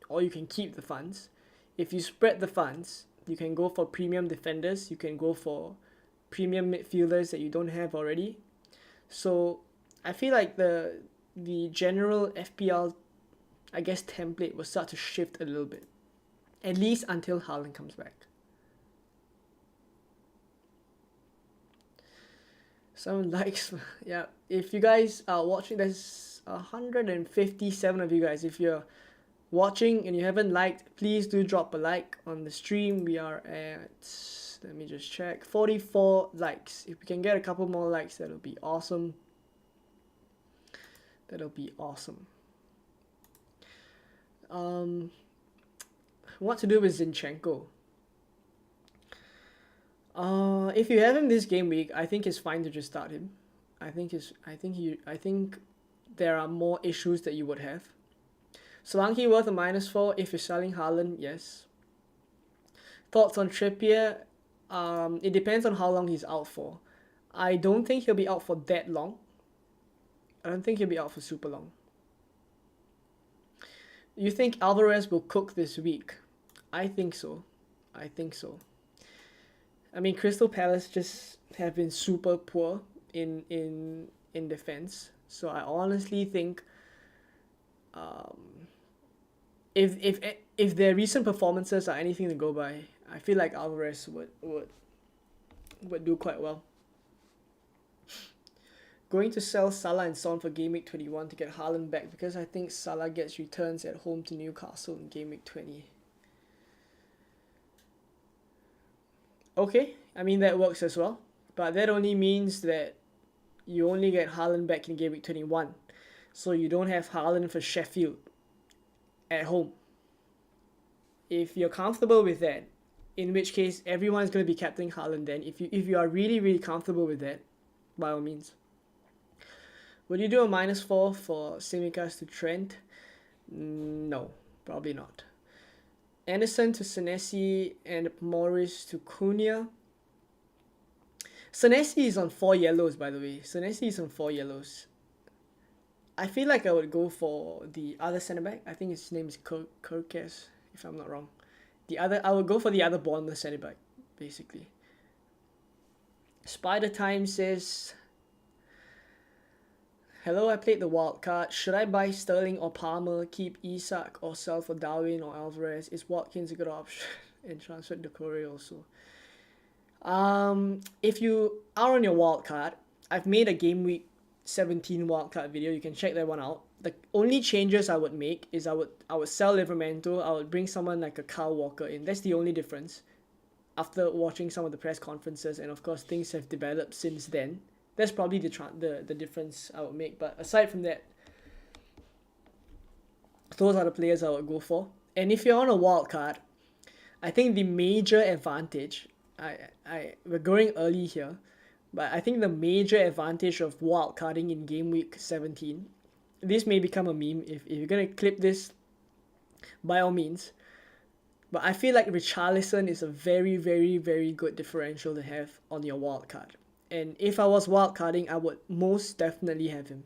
or you can keep the funds. If you spread the funds, you can go for premium defenders. You can go for premium midfielders that you don't have already. So I feel like the general FPL, I guess, template will start to shift a little bit, at least until Haaland comes back. Some likes, yeah. If you guys are watching, there's 157 of you guys. If you're watching and you haven't liked, please do drop a like on the stream. We are at, let me just check, 44 likes. If we can get a couple more likes, that'll be awesome. What to do with Zinchenko? If you have him this game week, I think it's fine to just start him. I think there are more issues that you would have. Solanke worth a -4 if you're selling Haaland, yes. Thoughts on Trippier? It depends on how long he's out for. I don't think he'll be out for that long. I don't think he'll be out for super long. You think Alvarez will cook this week? I think so. I mean, Crystal Palace just have been super poor in defense. So I honestly think if their recent performances are anything to go by, I feel like Alvarez would do quite well. Going to sell Salah and Son for Game Week 21 to get Haaland back, because I think Salah gets returns at home to Newcastle in Game Week 20. Okay, I mean that works as well, but that only means that you only get Haaland back in Game Week 21, so you don't have Haaland for Sheffield at home. If you're comfortable with that, in which case everyone's going to be captaining Haaland then. If you are really comfortable with that, by all means. Would you do a -4 for Tsimikas to Trent? No, probably not. Anderson to Senesi and Morris to Cunha. Senesi is on 4 yellows, by the way. Senesi is on 4 yellows. I feel like I would go for the other centre back. I think his name is Kirkes, if I'm not wrong. I would go for the other Bournemouth centre back, basically. Spider Time says, hello, I played the Wildcard. Should I buy Sterling or Palmer, keep Isak, or sell for Darwin or Alvarez? Is Watkins a good option? And transfer to Corey also. If you are on your Wildcard, I've made a Game Week 17 Wildcard video. You can check that one out. The only changes I would make is I would sell Livramento. I would bring someone like a Kyle Walker in. That's the only difference. After watching some of the press conferences, and of course things have developed since then. That's probably the difference I would make. But aside from that, those are the players I would go for. And if you're on a wild card, I think the major advantage, we're going early here, but I think the major advantage of wild carding in Game Week 17 this may become a meme. If you're gonna clip this, by all means. But I feel like Richarlison is a very, very, very good differential to have on your wildcard. And if I was wildcarding, I would most definitely have him.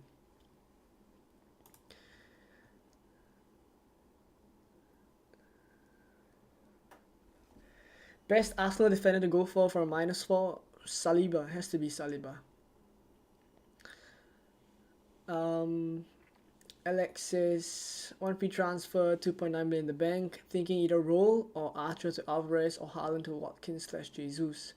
Best Arsenal defender to go for a -4, Saliba. Has to be Saliba. Alexis, 1 free transfer, 2.9 million in the bank. Thinking either Roll or Archer to Alvarez or Haaland to Watkins/Jesus.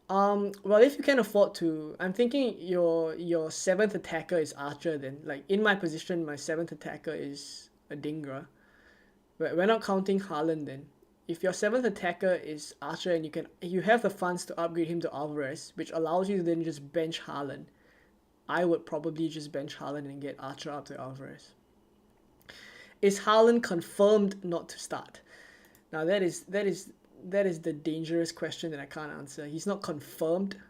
Well, if you can afford to, I'm thinking your seventh attacker is Archer then. Like, in my position, my seventh attacker is a Dingra. But we're not counting Haaland then. If your seventh attacker is Archer and you have the funds to upgrade him to Alvarez, which allows you to then just bench Haaland, I would probably just bench Haaland and get Archer up to Alvarez. Is Haaland confirmed not to start? Now that is the dangerous question that I can't answer. He's not confirmed,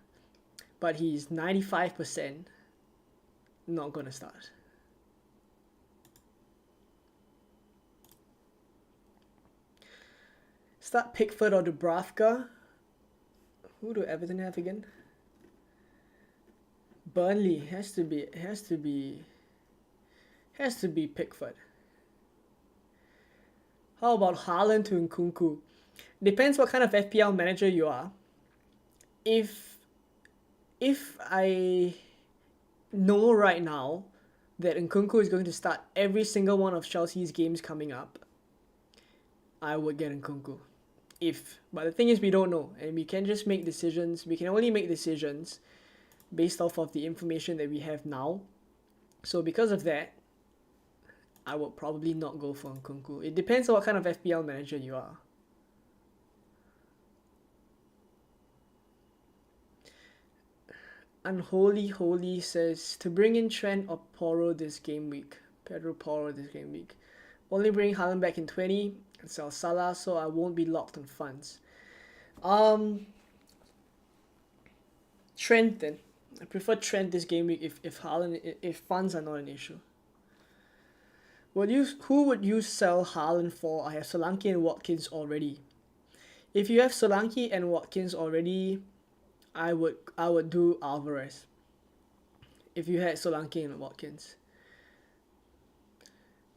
but he's 95% not gonna start. Start Pickford or Dubravka. Who do Everton have again? Burnley has to be Pickford. How about Haaland to Nkunku? Depends what kind of FPL manager you are. If I know right now that Nkunku is going to start every single one of Chelsea's games coming up, I would get Nkunku. But the thing is, we don't know, and we can just make decisions. We can only make decisions based off of the information that we have now. So because of that, I would probably not go for Nkunku. It depends on what kind of FPL manager you are. Unholy Holy says to bring in Trent or Pedro this game week. Only bring Haaland back in 20 and sell Salah, so I won't be locked on funds. Trent then. I prefer Trent this game week if funds are not an issue. Who would you sell Haaland for? I have Solanke and Watkins already. If you have Solanke and Watkins already, I would do Alvarez. If you had Solanke and Watkins.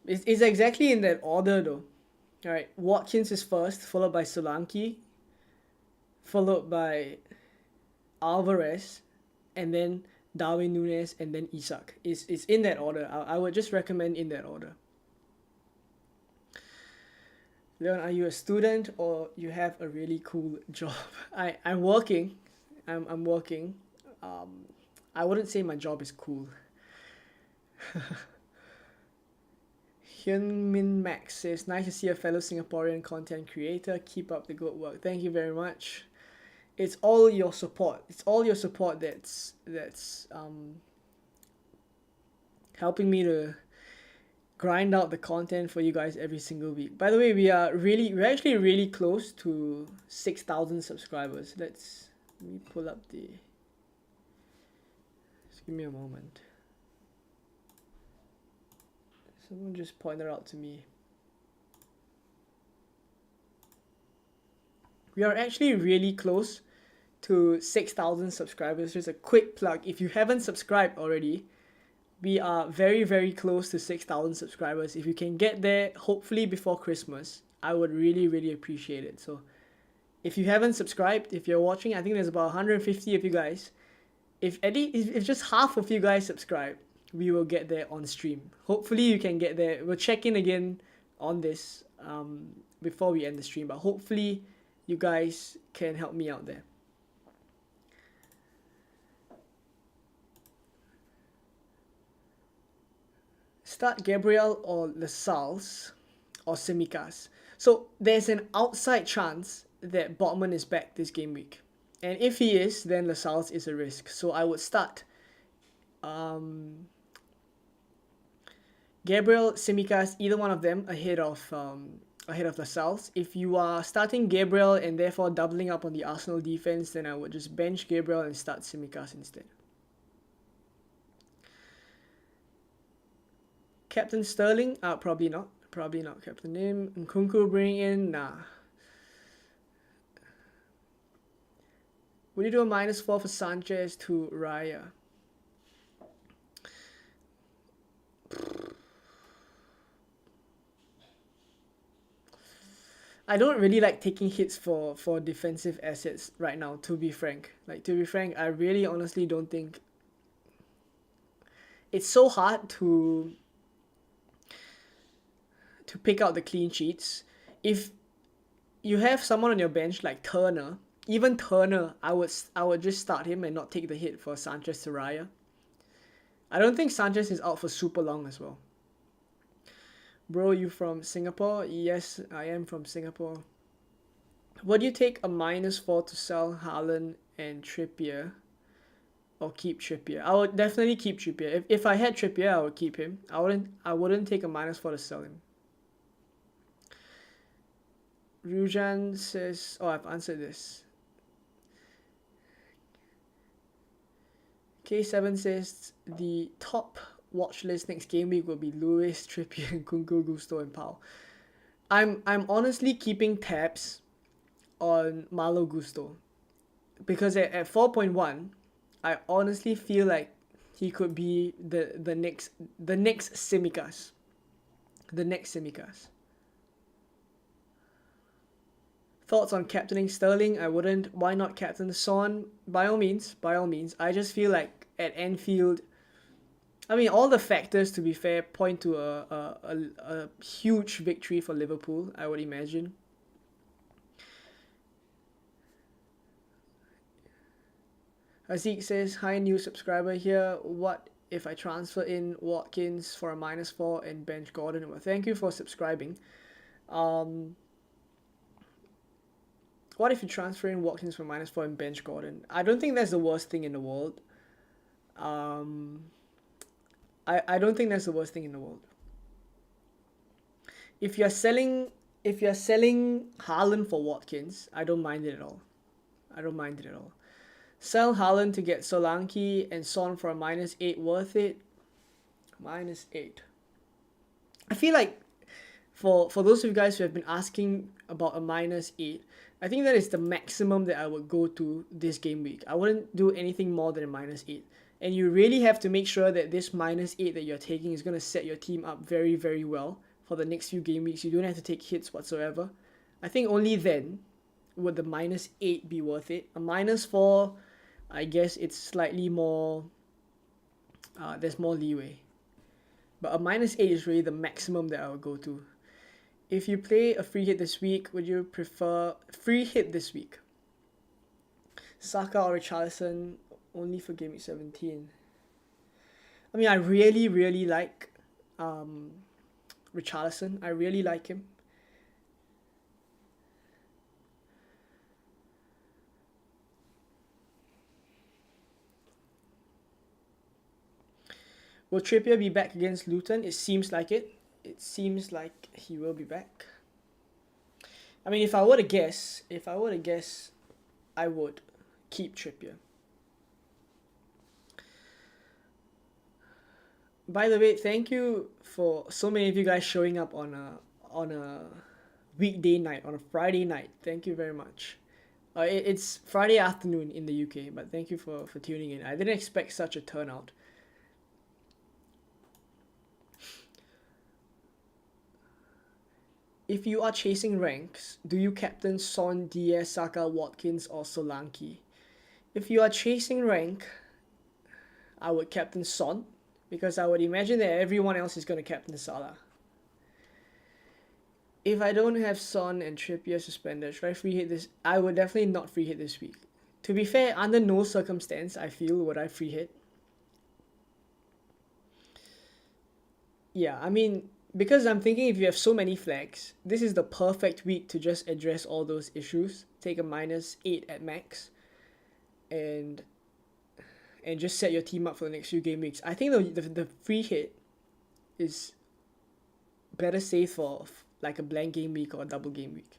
It's exactly in that order though. Alright, Watkins is first, followed by Solanke, followed by Alvarez, and then Darwin Núñez, and then Isak. It's in that order. I would just recommend in that order. Leon, are you a student or you have a really cool job? I'm working. I'm working. I wouldn't say my job is cool. Hyunmin Max says, nice to see a fellow Singaporean content creator. Keep up the good work. Thank you very much. It's all your support. It's all your support that's helping me to grind out the content for you guys every single week. By the way, we're actually really close to 6,000 subscribers. Let me pull up the. Just give me a moment. Someone just pointed out to me. We are actually really close to 6,000 subscribers. Just a quick plug. If you haven't subscribed already, we are very, very close to 6,000 subscribers. If you can get there, hopefully before Christmas, I would really, really appreciate it. So if you haven't subscribed, if you're watching, I think there's about 150 of you guys. If just half of you guys subscribe, we will get there on stream. Hopefully you can get there. We'll check in again on this before we end the stream, but hopefully you guys can help me out there. Start Gabriel or Lascelles or Simicas. So there's an outside chance that Botman is back this game week. And if he is, then Lascelles is a risk. So I would start Gabriel, Simicas, either one of them ahead of Lascelles. If you are starting Gabriel and therefore doubling up on the Arsenal defense, then I would just bench Gabriel and start Simicas instead. captain Sterling? Probably not. Probably not captain him. Nkunku bring in? Nah. Would you do a -4 for Sanchez to Raya? I don't really like taking hits for defensive assets right now, to be frank. I really honestly don't think it's so hard to pick out the clean sheets. If you have someone on your bench like Turner, even Turner, I would just start him and not take the hit for Sanchez to Raya. I don't think Sanchez is out for super long as well. Bro, you from Singapore? Yes, I am from Singapore. Would you take a -4 to sell Haaland and Trippier? Or keep Trippier? I would definitely keep Trippier. If I had Trippier, I would keep him. I wouldn't take a -4 to sell him. Rujan says, oh, I've answered this. K7 says the top watch list next game week will be Lewis, Trippier, and Kunku, Gusto, and Pau. I'm honestly keeping tabs on Malo Gusto because at 4.1, I honestly feel like he could be the next Tsimikas. The next Tsimikas. Thoughts on captaining Sterling? I wouldn't. Why not captain Son? By all means. I just feel like at Anfield, I mean, all the factors, to be fair, point to a huge victory for Liverpool, I would imagine. Azik says, hi, new subscriber here. What if I transfer in Watkins for a -4 and bench Gordon? Well, thank you for subscribing. What if you transfer in Watkins for -4 and bench Gordon? I don't think that's the worst thing in the world. I don't think that's the worst thing in the world. If you're selling Haaland for Watkins, I don't mind it at all. Sell Haaland to get Solanke and Son for a -8, worth it? -8. I feel like for those of you guys who have been asking about a -8, I think that is the maximum that I would go to this game week. I wouldn't do anything more than a -8. And you really have to make sure that this -8 that you're taking is going to set your team up very, very well for the next few game weeks. You don't have to take hits whatsoever. I think only then would the -8 be worth it. A -4, I guess it's slightly more, there's more leeway. But a -8 is really the maximum that I would go to. If you play a free hit this week, would you prefer free hit this week? Saka or Richarlison only for Gameweek 17? I mean, I really, really like Richarlison. I really like him. Will Trippier be back against Luton? It seems like it. It seems like he will be back. I mean, if I were to guess, I would keep Trippier. By the way, thank you for so many of you guys showing up on a weekday night, on a Friday night. Thank you very much. It's Friday afternoon in the UK, but thank you for tuning in. I didn't expect such a turnout. If you are chasing ranks, do you captain Son, Diaz, Saka, Watkins, or Solanke? If you are chasing rank, I would captain Son, because I would imagine that everyone else is going to captain Salah. If I don't have Son and Trippier suspended, should I free hit this? I would definitely not free hit this week. To be fair, under no circumstance, I feel, would I free hit. Yeah, I mean, because I'm thinking if you have so many flags, this is the perfect week to just address all those issues. Take a -8 at max, and just set your team up for the next few game weeks. I think the free hit is better saved for like a blank game week or a double game week.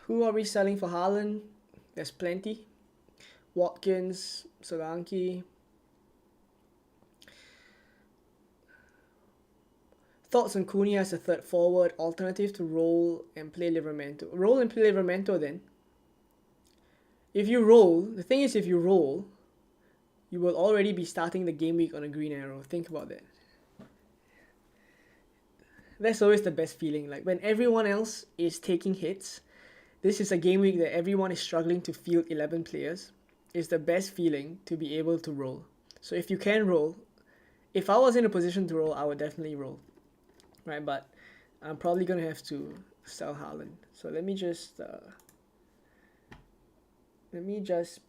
Who are we selling for Haaland? There's plenty. Watkins, Solanke. Thoughts on Cunha as a third forward, alternative to roll and play Livramento. Roll and play Livramento then. If you roll, the thing is if you roll, you will already be starting the game week on a green arrow. Think about that. That's always the best feeling. Like when everyone else is taking hits, this is a game week that everyone is struggling to field 11 players. It's the best feeling to be able to roll. So if you can roll, if I was in a position to roll, I would definitely roll. Right, but I'm probably going to have to sell Haaland. So let me just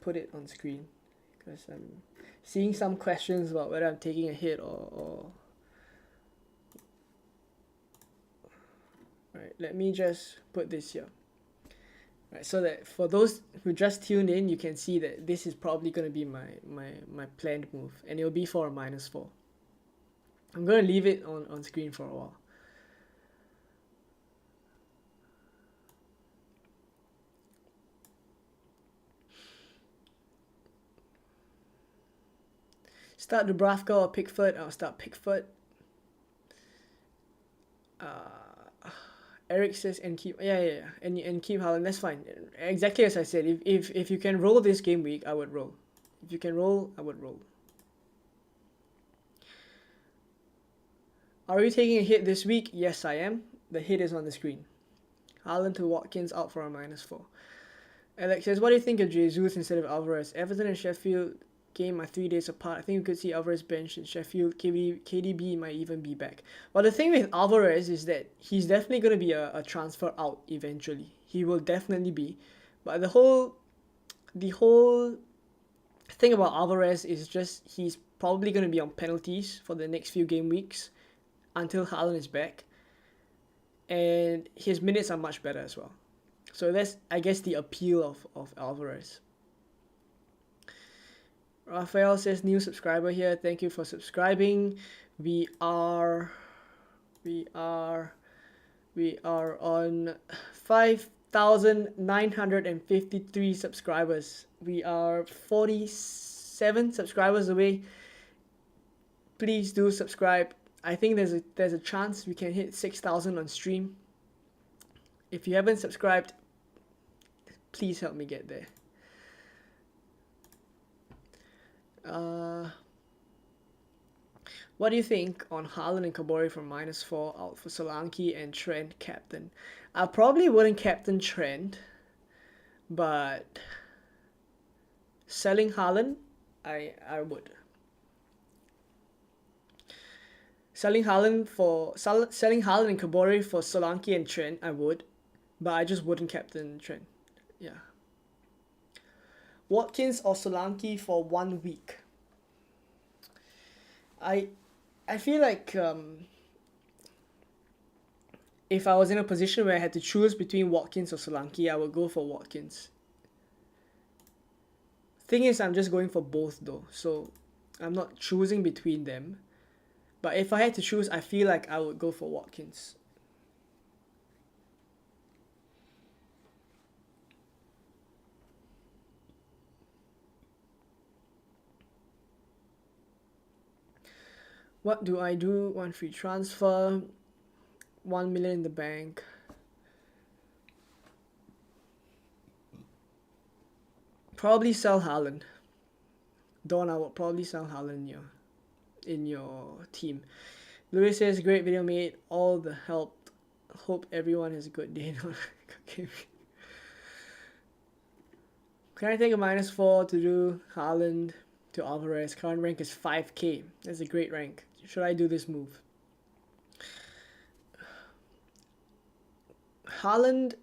put it on screen because I'm seeing some questions about whether I'm taking a hit or right, let me just put this here. Right, so that for those who just tuned in, you can see that this is probably going to be my planned move, and it'll be for a -4. I'm going to leave it on screen for a while. Start Dubravka or Pickford? I'll start Pickford. Eric says and keep and keep Haaland. That's fine. Exactly as I said. If you can roll this game week, I would roll. If you can roll, I would roll. Are you taking a hit this week? Yes, I am. The hit is on the screen. Haaland to Watkins out for a -4. Alex says, what do you think of Jesus instead of Alvarez? Everton and Sheffield game are 3 days apart. I think we could see Alvarez bench in Sheffield. KDB might even be back. But the thing with Alvarez is that he's definitely going to be a transfer out eventually. He will definitely be. But the whole thing about Alvarez is just he's probably going to be on penalties for the next few game weeks until Haaland is back. And his minutes are much better as well. So that's, I guess, the appeal of Alvarez. Raphael says, new subscriber here. Thank you for subscribing. We are on 5,953 subscribers. We are 47 subscribers away. Please do subscribe. I think there's a chance we can hit 6,000 on stream. If you haven't subscribed, please help me get there. What do you think on Haaland and Kabori from -4 out for Solanke and Trent captain? I probably wouldn't captain Trent, but selling Haaland, I would. Selling Haaland and Kabori for Solanke and Trent, I would, but I just wouldn't captain Trent. Yeah. Watkins or Solanke for 1 week. I feel like if I was in a position where I had to choose between Watkins or Solanke, I would go for Watkins. Thing is, I'm just going for both though, so I'm not choosing between them. But if I had to choose, I feel like I would go for Watkins. What do I do? 1 free transfer, 1 million in the bank. Probably sell Haaland. Dawn, I would probably sell Haaland in your team. Louis says, great video mate. All the help. Hope everyone has a good day. Can I take a -4 to do Haaland to Alvarez? Current rank is 5k. That's a great rank. Should I do this move? Haaland.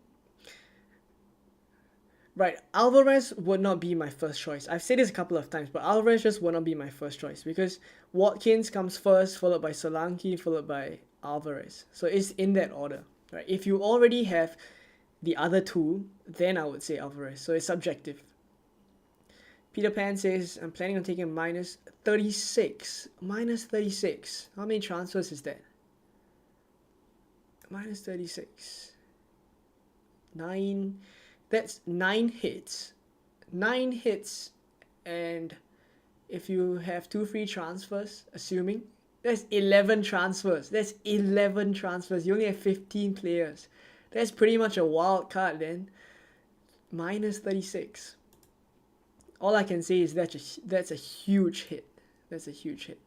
Right, Alvarez would not be my first choice. I've said this a couple of times, but Alvarez just would not be my first choice because Watkins comes first, followed by Solanke, followed by Alvarez. So it's in that order. Right? If you already have the other two, then I would say Alvarez. So it's subjective. Peter Pan says, I'm planning on taking -36. -36. How many transfers is that? -36. 9. That's 9 hits. 9 hits And if you have 2 free transfers, assuming, that's 11 transfers. That's 11 transfers. You only have 15 players. That's pretty much a wild card then. Minus 36. All I can say is that's a huge hit. That's a huge hit.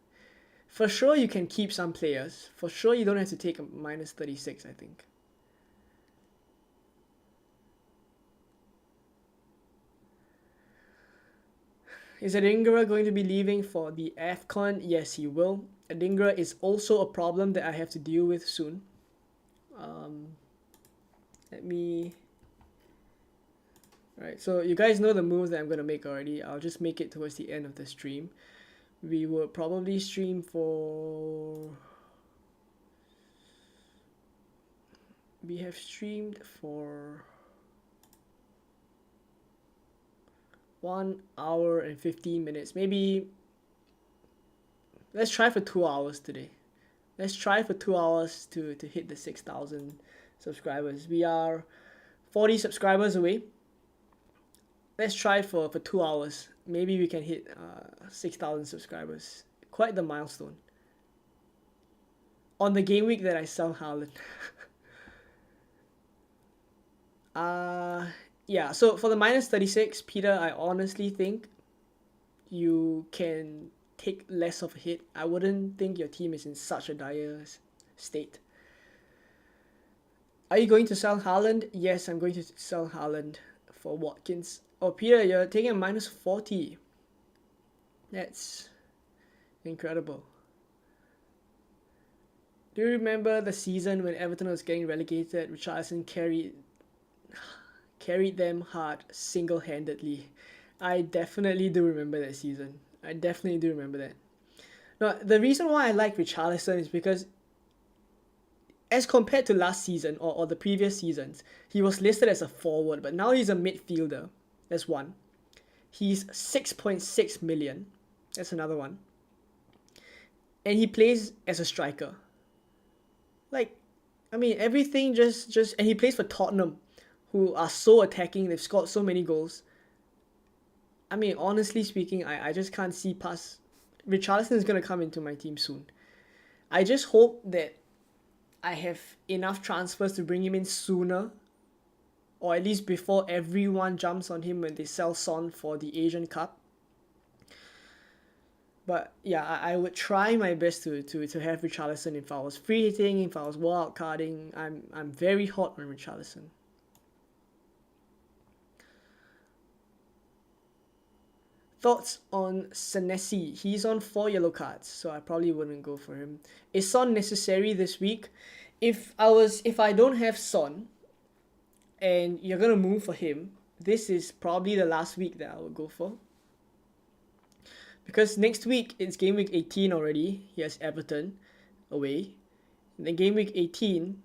For sure you can keep some players. For sure you don't have to take a minus 36, I think. Is Adingra going to be leaving for the AFCON? Yes, he will. Adingra is also a problem that I have to deal with soon. Let me... Alright, so you guys know the moves that I'm going to make already. I'll just make it towards the end of the stream. We will probably stream for... We have streamed for 1 hour and 15 minutes. Maybe let's try for 2 hours today. Let's try for 2 hours to hit the 6,000 subscribers. We are 40 subscribers away. Let's try for 2 hours. Maybe we can hit 6,000 subscribers. Quite the milestone. On the game week that I sell Haaland. Yeah, so for the minus 36, Peter, I honestly think you can take less of a hit. I wouldn't think your team is in such a dire state. Are you going to sell Haaland? Yes, I'm going to sell Haaland for Watkins. Oh, Peter, you're taking a minus 40. That's incredible. Do you remember the season when Everton was getting relegated? Richarlison carried them hard single-handedly. I definitely do remember that season. I definitely do remember that. Now, the reason why I like Richarlison is because as compared to last season or the previous seasons, he was listed as a forward, but now he's a midfielder. That's one. He's 6.6 million. That's another one. And he plays as a striker. Like, I mean, everything just and he plays for Tottenham, who are so attacking. They've scored so many goals. I mean, honestly speaking, I just can't see past... Richarlison is going to come into my team soon. I just hope that I have enough transfers to bring him in sooner, or at least before everyone jumps on him when they sell Son for the Asian Cup. But yeah, I would try my best to have Richarlison if I was free hitting, if I was wildcarding. I'm very hot on Richarlison. Thoughts on Senesi? He's on 4 yellow cards, so I probably wouldn't go for him. Is Son necessary this week? If I don't have Son, and you're gonna move for him, this is probably the last week that I would go for. Because next week it's game week 18 already. He has Everton away. And then game week 19.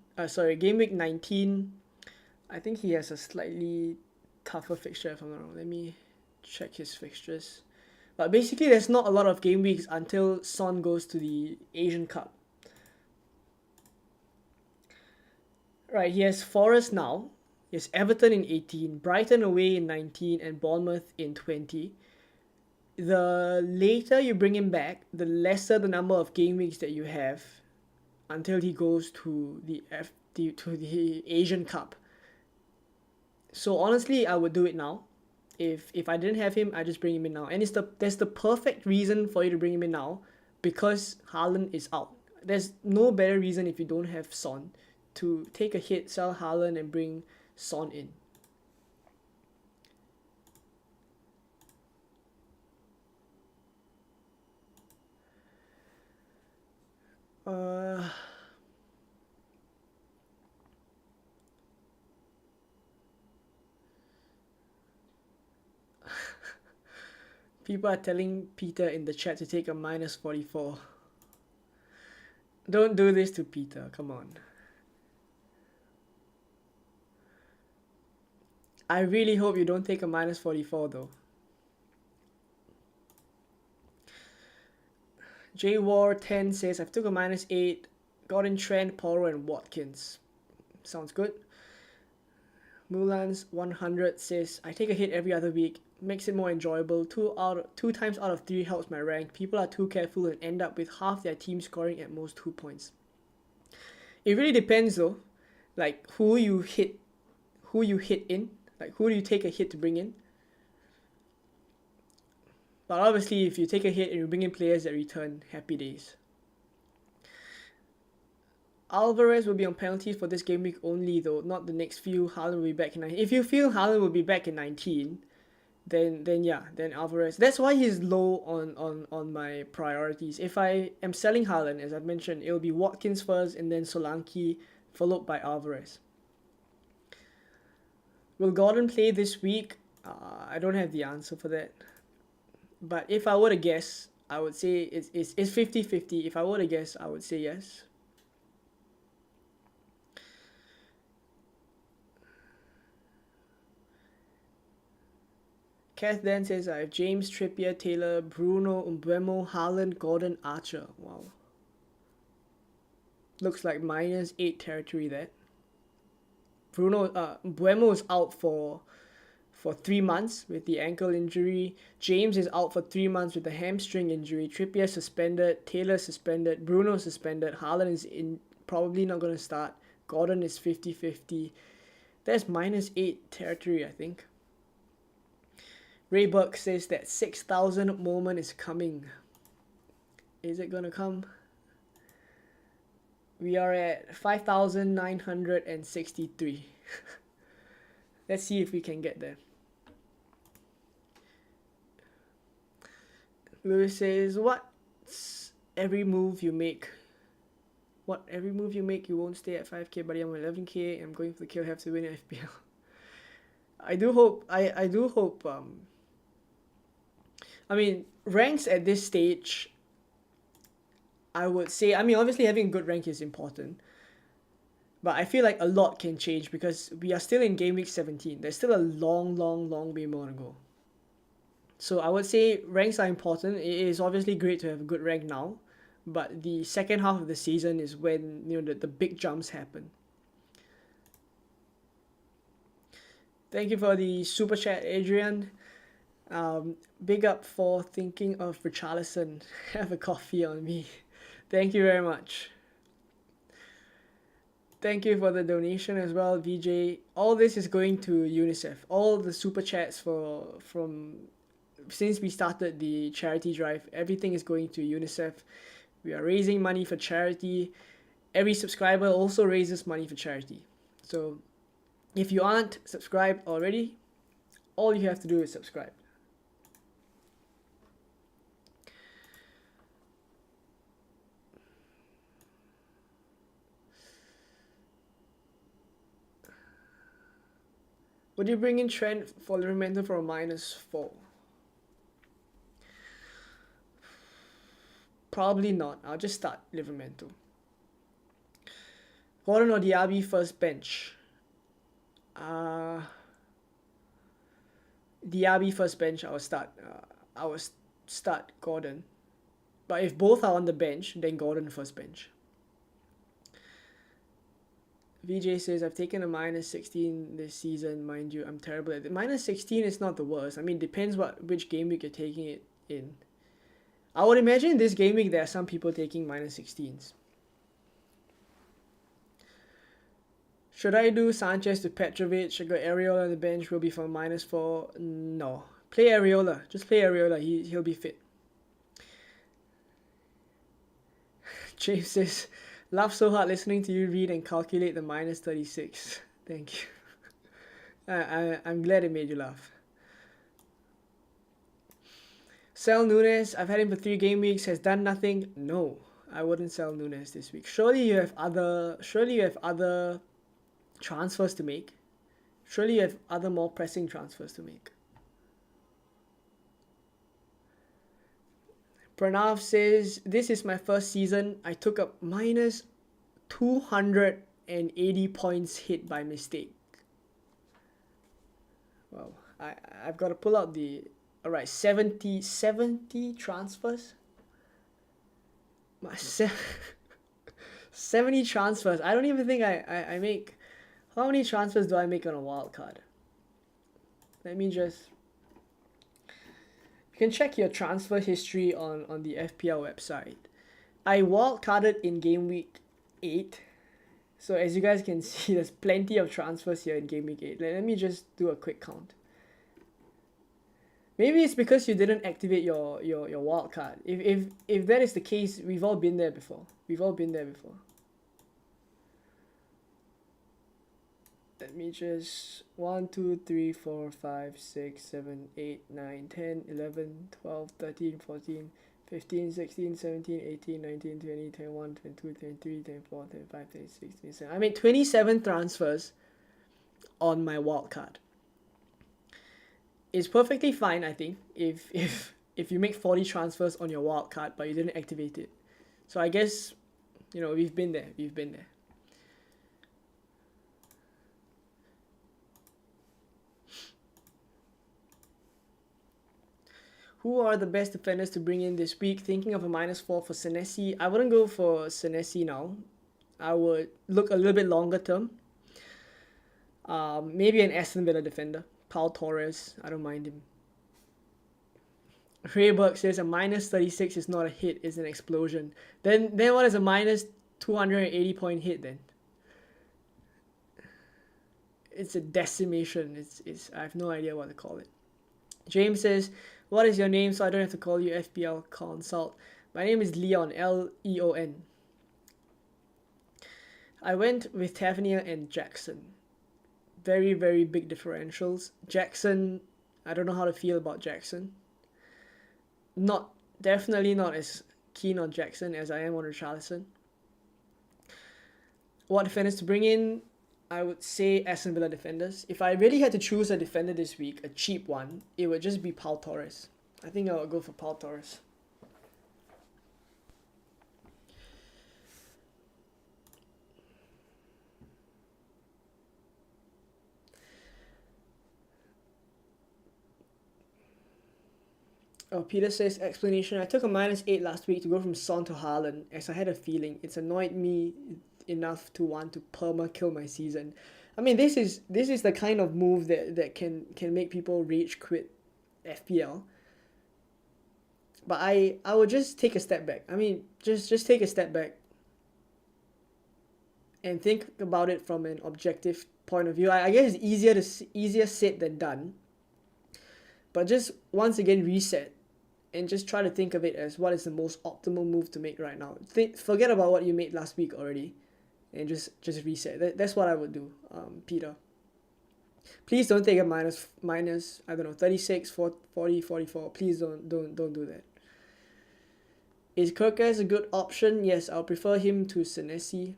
I think he has a slightly tougher fixture if I'm not wrong. Let me check his fixtures. But basically there's not a lot of game weeks until Son goes to the Asian Cup. Right, he has Forest now. He has Everton in 18, Brighton away in 19, and Bournemouth in 20. The later you bring him back, the lesser the number of game weeks that you have until he goes to the Asian Cup. So honestly, I would do it now. If I didn't have him, I just bring him in now. And there's the perfect reason for you to bring him in now, because Haaland is out. There's no better reason if you don't have Son to take a hit, sell Haaland, and bring Son in. People are telling Peter in the chat to take a minus 44. Don't do this to Peter, come on. I really hope you don't take a minus 44 though. JWar10 says, I've took a minus 8, got in Trent, Porro, and Watkins. Sounds good. Mulan's 100 says, I take a hit every other week. makes it more enjoyable. Two times out of 3 helps my rank. People are too careful and end up with half their team scoring at most 2 points. It really depends though, like who you hit in, like who do you take a hit to bring in. But obviously, if you take a hit and you bring in players that return, happy days. Alvarez will be on penalties for this game week only though, not the next few. Haaland will be back in 19. If you feel Haaland will be back in 19, then Alvarez. That's why he's low on my priorities. If I am selling Haaland, as I've mentioned, it will be Watkins first and then Solanke, followed by Alvarez. Will Gordon play this week? I don't have the answer for that. But if I were to guess, I would say it's 50-50. If I were to guess, I would say yes. Kath then says I have James, Trippier, Taylor, Bruno, Mbeumo, Haaland, Gordon, Archer. Wow. Looks like -8 territory there. Mbeumo is out for 3 months with the ankle injury. James is out for 3 months with the hamstring injury. Trippier suspended, Taylor suspended, Bruno suspended, Haaland is probably not going to start. Gordon is 50-50. That's -8 territory, I think. Ray Burke says that 6,000 moment is coming. Is it going to come? We are at 5,963. Let's see if we can get there. Lewis says, what's every move you make? What every move you make, you won't stay at 5k, buddy. I'm 11k. I'm going for the kill. Have to win FPL. I do hope. I mean, ranks at this stage, I would say. I mean, obviously having a good rank is important, but I feel like a lot can change because we are still in Gameweek 17. There's still a long way more to go. So I would say ranks are important. It is obviously great to have a good rank now, but the second half of the season is when the big jumps happen. Thank you for the super chat, Adrian. Big up for thinking of Richarlison. Have a coffee on me. Thank you very much. Thank you for the donation as well, VJ. All this is going to UNICEF. All the super chats from since we started the charity drive, everything is going to UNICEF. We are raising money for charity. Every subscriber also raises money for charity. So if you aren't subscribed already, all you have to do is subscribe. Would you bring in Trent for Livramento for a -4? Probably not. I'll just start Livramento. Gordon or Diaby first bench? Diaby first bench. I will start Gordon. But if both are on the bench, then Gordon first bench. VJ says, I've taken a -16 this season, mind you. I'm terrible at it. -16 is not the worst. I mean, depends which game week you're taking it in. I would imagine this game week there are some people taking -16s. Should I do Sanchez to Petrovic? Should I go Areola on the bench? Will be for -4. No. Play Areola. Just play Areola. He'll be fit. James says, laugh so hard listening to you read and calculate the -36. Thank you. I'm glad it made you laugh. Sell Nunes. I've had him for 3 game weeks. Has done nothing. No, I wouldn't sell Nunes this week. Surely you have other transfers to make. Surely you have other more pressing transfers to make. Pranav says, this is my first season. I took a -280 points hit by mistake. Well, I've got to pull out the... Alright, 70 transfers? 70 transfers. I don't even think I make... How many transfers do I make on a wildcard? Let me just can check your transfer history on the FPL website. I wildcarded in Gameweek 8. So as you guys can see, there's plenty of transfers here in Gameweek 8. Let me just do a quick count. Maybe it's because you didn't activate your wildcard. If that is the case, we've all been there before. Let me just 1, 2, 3, 4, 5, 6, 7, 8, 9, 10, 11, 12, 13, 14, 15, 16, 17, 18, 19, 20, 21, 22, 23, 24, 25, 26, 27. I made 27 transfers on my wildcard. It's perfectly fine, I think, if you make 40 transfers on your wildcard but you didn't activate it. So I guess, we've been there. Who are the best defenders to bring in this week? Thinking of a -4 for Senesi. I wouldn't go for Senesi now. I would look a little bit longer term. Maybe an Aston Villa defender. Paul Torres. I don't mind him. Rayberg says a -36 is not a hit, it's an explosion. Then what is a -280 point hit then? It's a decimation. It's I have no idea what to call it. James says, what is your name so I don't have to call you FPL Consult? My name is Leon, Leon. I went with Tavernier and Jackson. Very, very big differentials. Jackson, I don't know how to feel about Jackson. Definitely not as keen on Jackson as I am on Richarlison. What defenders to bring in? I would say Aston Villa defenders. If I really had to choose a defender this week, a cheap one, it would just be Paul Torres. I think I would go for Paul Torres. Oh, Peter says, explanation. I took a -8 last week to go from Son to Haaland as I had a feeling. It's annoyed me enough to want to perma-kill my season. I mean, this is the kind of move that can make people rage quit FPL. But I would just take a step back. I mean, just take a step back and think about it from an objective point of view. I guess it's easier said than done. But just once again reset and just try to think of it as what is the most optimal move to make right now. Forget about what you made last week already and just reset. That's what I would do, Peter. Please don't take a minus I don't know, 36, 40, 44. Please don't do that. Is Kirkes a good option? Yes, I'll prefer him to Senesi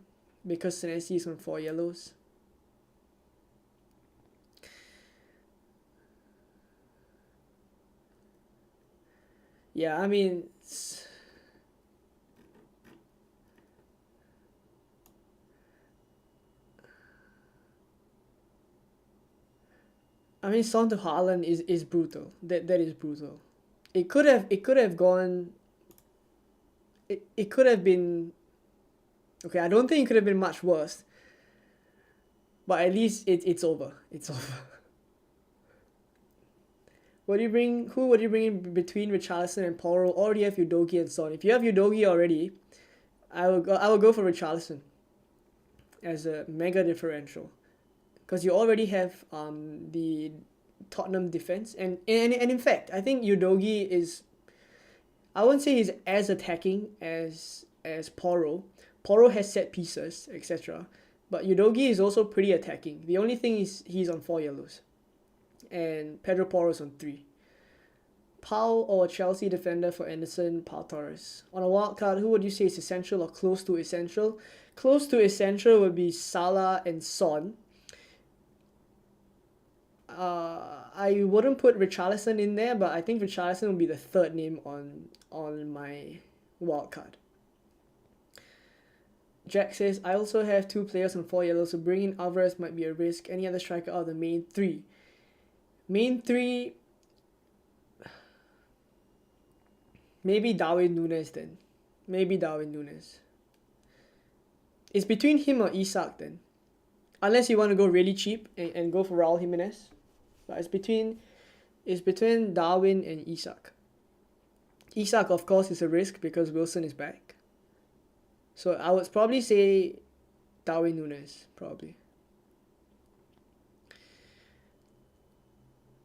because Senesi is on 4 yellows. Yeah, I mean, Son to Haaland is brutal. That is brutal. It could have gone. It could have been. Okay, I don't think it could have been much worse. But at least it's over. It's over. Who would you bring in between Richarlison and Porro? Or do you have Udogie and Son? If you have Udogie already, I will go for Richarlison as a mega differential. Because you already have the Tottenham defense. And in fact, I think Udogie is, I wouldn't say he's as attacking as Porro. Porro has set pieces, etc. But Udogie is also pretty attacking. The only thing is he's on 4 yellows. And Pedro Porro's on 3. Pau or Chelsea defender for Anderson, Pau Torres. On a wildcard, who would you say is essential or close to essential? Close to essential would be Salah and Son. I wouldn't put Richarlison in there, but I think Richarlison will be the third name on my wildcard. Jack says, I also have 2 players on 4 yellows, so bringing Alvarez might be a risk. Any other striker out of the main 3? Main 3, maybe Darwin Núñez then. It's between him or Isak then. Unless you want to go really cheap and go for Raul Jimenez. But it's between Darwin and Isak. Isak, of course, is a risk because Wilson is back. So I would probably say Darwin Núñez, probably.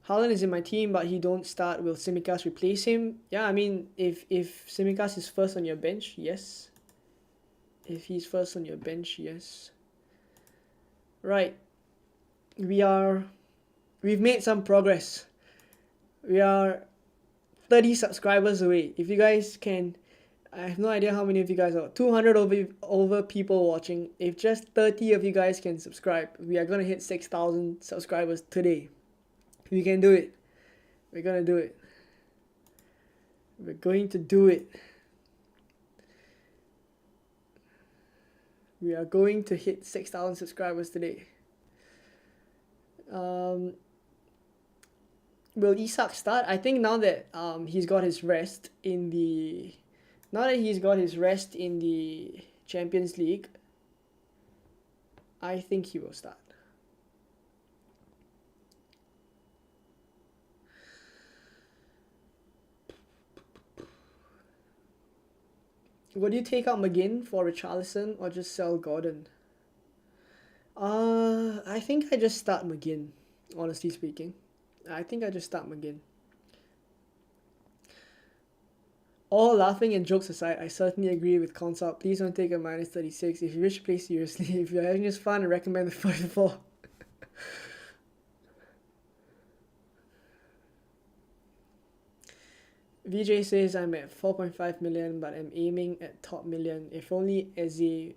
Haaland is in my team, but he don't start. Will Tsimikas replace him? Yeah, I mean, if Tsimikas is first on your bench, yes. If he's first on your bench, yes. Right. We've made some progress. We are 30 subscribers away. If you guys can, I have no idea how many of you guys are. 200 over people watching. If just 30 of you guys can subscribe, we are gonna hit 6,000 subscribers today. We can do it. We're gonna do it. We're going to do it. We are going to hit 6,000 subscribers today. Will Isak start? I think now that he's got his rest in the Champions League, I think he will start. Would you take out McGinn for Richarlison or just sell Gordon? I think I just start McGinn, honestly speaking. I think I just start McGinn. All laughing and jokes aside, I certainly agree with Consult. Please don't take a minus 36. If you wish to play seriously, if you're having just fun, I recommend the 44. VJ says I'm at 4.5 million, but I'm aiming at top million. If only Eze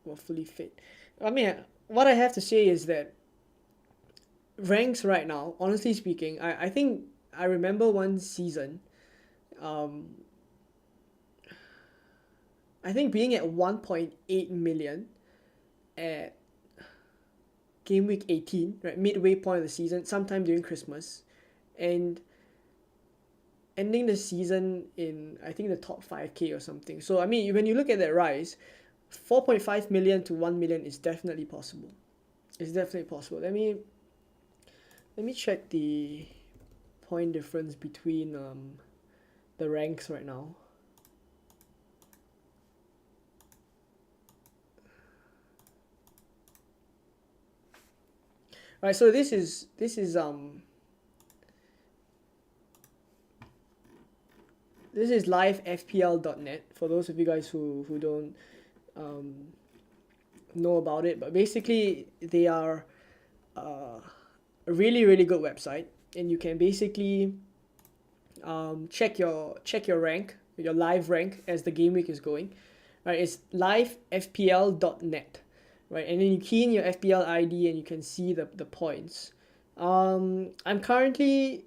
were fully fit. I mean, what I have to say is that ranks right now, honestly speaking, I think I remember one season, I think being at 1.8 million at Gameweek 18, right, midway point of the season, sometime during Christmas, and ending the season in, I think, the top 5k or something. So I mean, when you look at that rise, 4.5 million to 1 million is definitely possible. It's definitely possible. Let me check the point difference between the ranks right now. Right, so this is livefpl.net for those of you guys who don't know about it, but basically they are a really good website, and you can basically check your rank, your live rank as the game week is going. Right, it's livefpl.net, right, and then you key in your FPL ID and you can see the points. I'm currently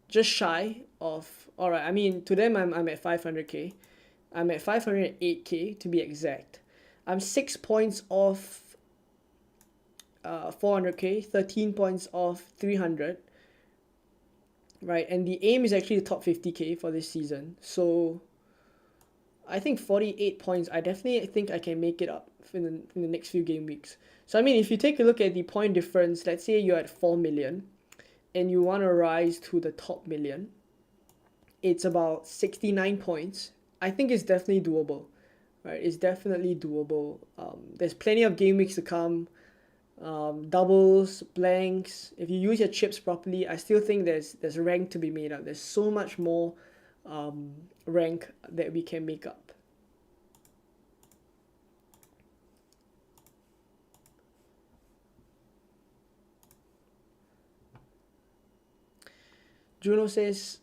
just shy of, alright, I mean, to them I'm at 500k. I'm at 508k to be exact. I'm 6 points off 400k, 13 points off 300. Right, and the aim is actually the top 50k for this season. So I think 48 points, I definitely think I can make it up in the next few game weeks. So I mean, if you take a look at the point difference, let's say you're at 4 million and you want to rise to the top million, it's about 69 points. I think it's definitely doable, right? It's definitely doable. There's plenty of game weeks to come. Doubles, blanks. If you use your chips properly, I still think there's rank to be made up. There's so much more rank that we can make up. Juno says,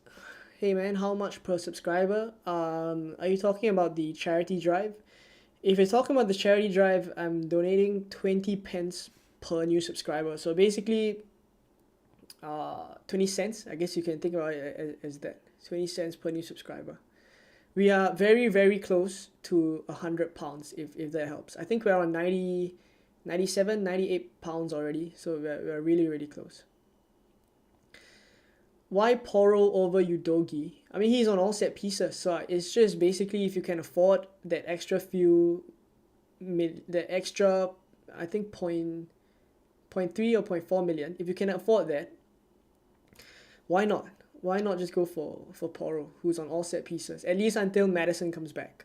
hey man, how much per subscriber? Are you talking about the charity drive? If you're talking about the charity drive, I'm donating 20 pence per new subscriber. So basically 20 cents, I guess you can think about it as that. 20 cents per new subscriber. We are very close to £100 if that helps. I think we're on 97, 98 pounds already, so we're really close. Why Poro over Udogi? I mean, he's on all set pieces, so it's just basically if you can afford that extra I think 0.3 or 0.4 million, if you can afford that, why not? Why not just go for Porro, who's on all set pieces, at least until Maddison comes back?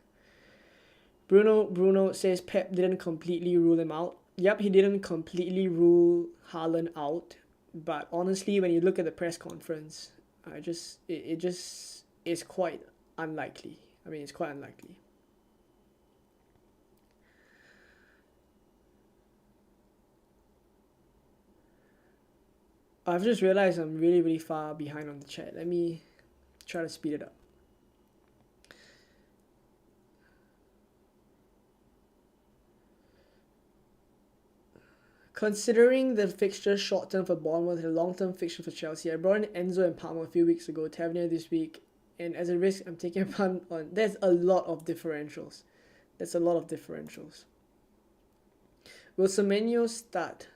Bruno says Pep didn't completely rule him out. Yep, he didn't completely rule Haaland out, but honestly, when you look at the press conference, it just is quite unlikely. I mean, it's quite unlikely. I've just realized I'm really far behind on the chat. Let me try to speed it up. Considering the fixture short term for Bournemouth and the long term fixture for Chelsea, I brought in Enzo and Palmer a few weeks ago, Tavernier this week, and as a risk, I'm taking a punt on. There's a lot of differentials. Will Semenyo start?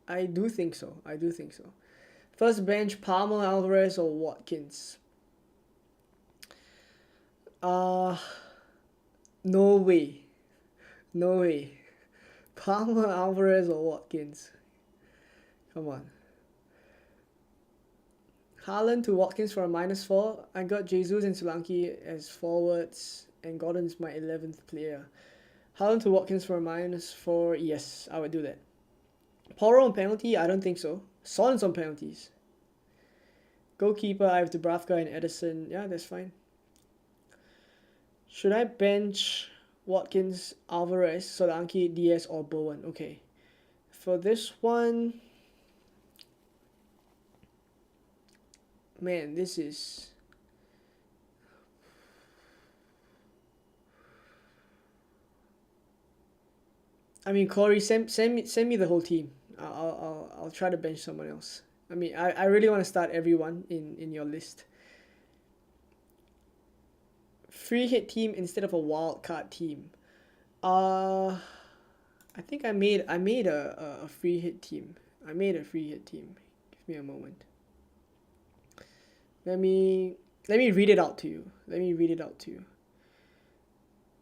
I do think so. First bench, Palmer, Alvarez, or Watkins? No way. Palmer, Alvarez, or Watkins? Come on. Haaland to Watkins for a -4. I got Jesus and Solanke as forwards, and Gordon's my 11th player. Haaland to Watkins for a -4. Yes, I would do that. Porro on penalty? I don't think so. Son's on penalties. Goalkeeper, I have Dubravka and Edison. Yeah, that's fine. Should I bench Watkins, Alvarez, Solanke, Diaz, or Bowen? Okay. For this one, man, this is... I mean, Corey, send me the whole team. I'll try to bench someone else. I mean, I really want to start everyone in your list. Free hit team instead of a wildcard team. I think I made a free hit team. Give me a moment. Let me read it out to you.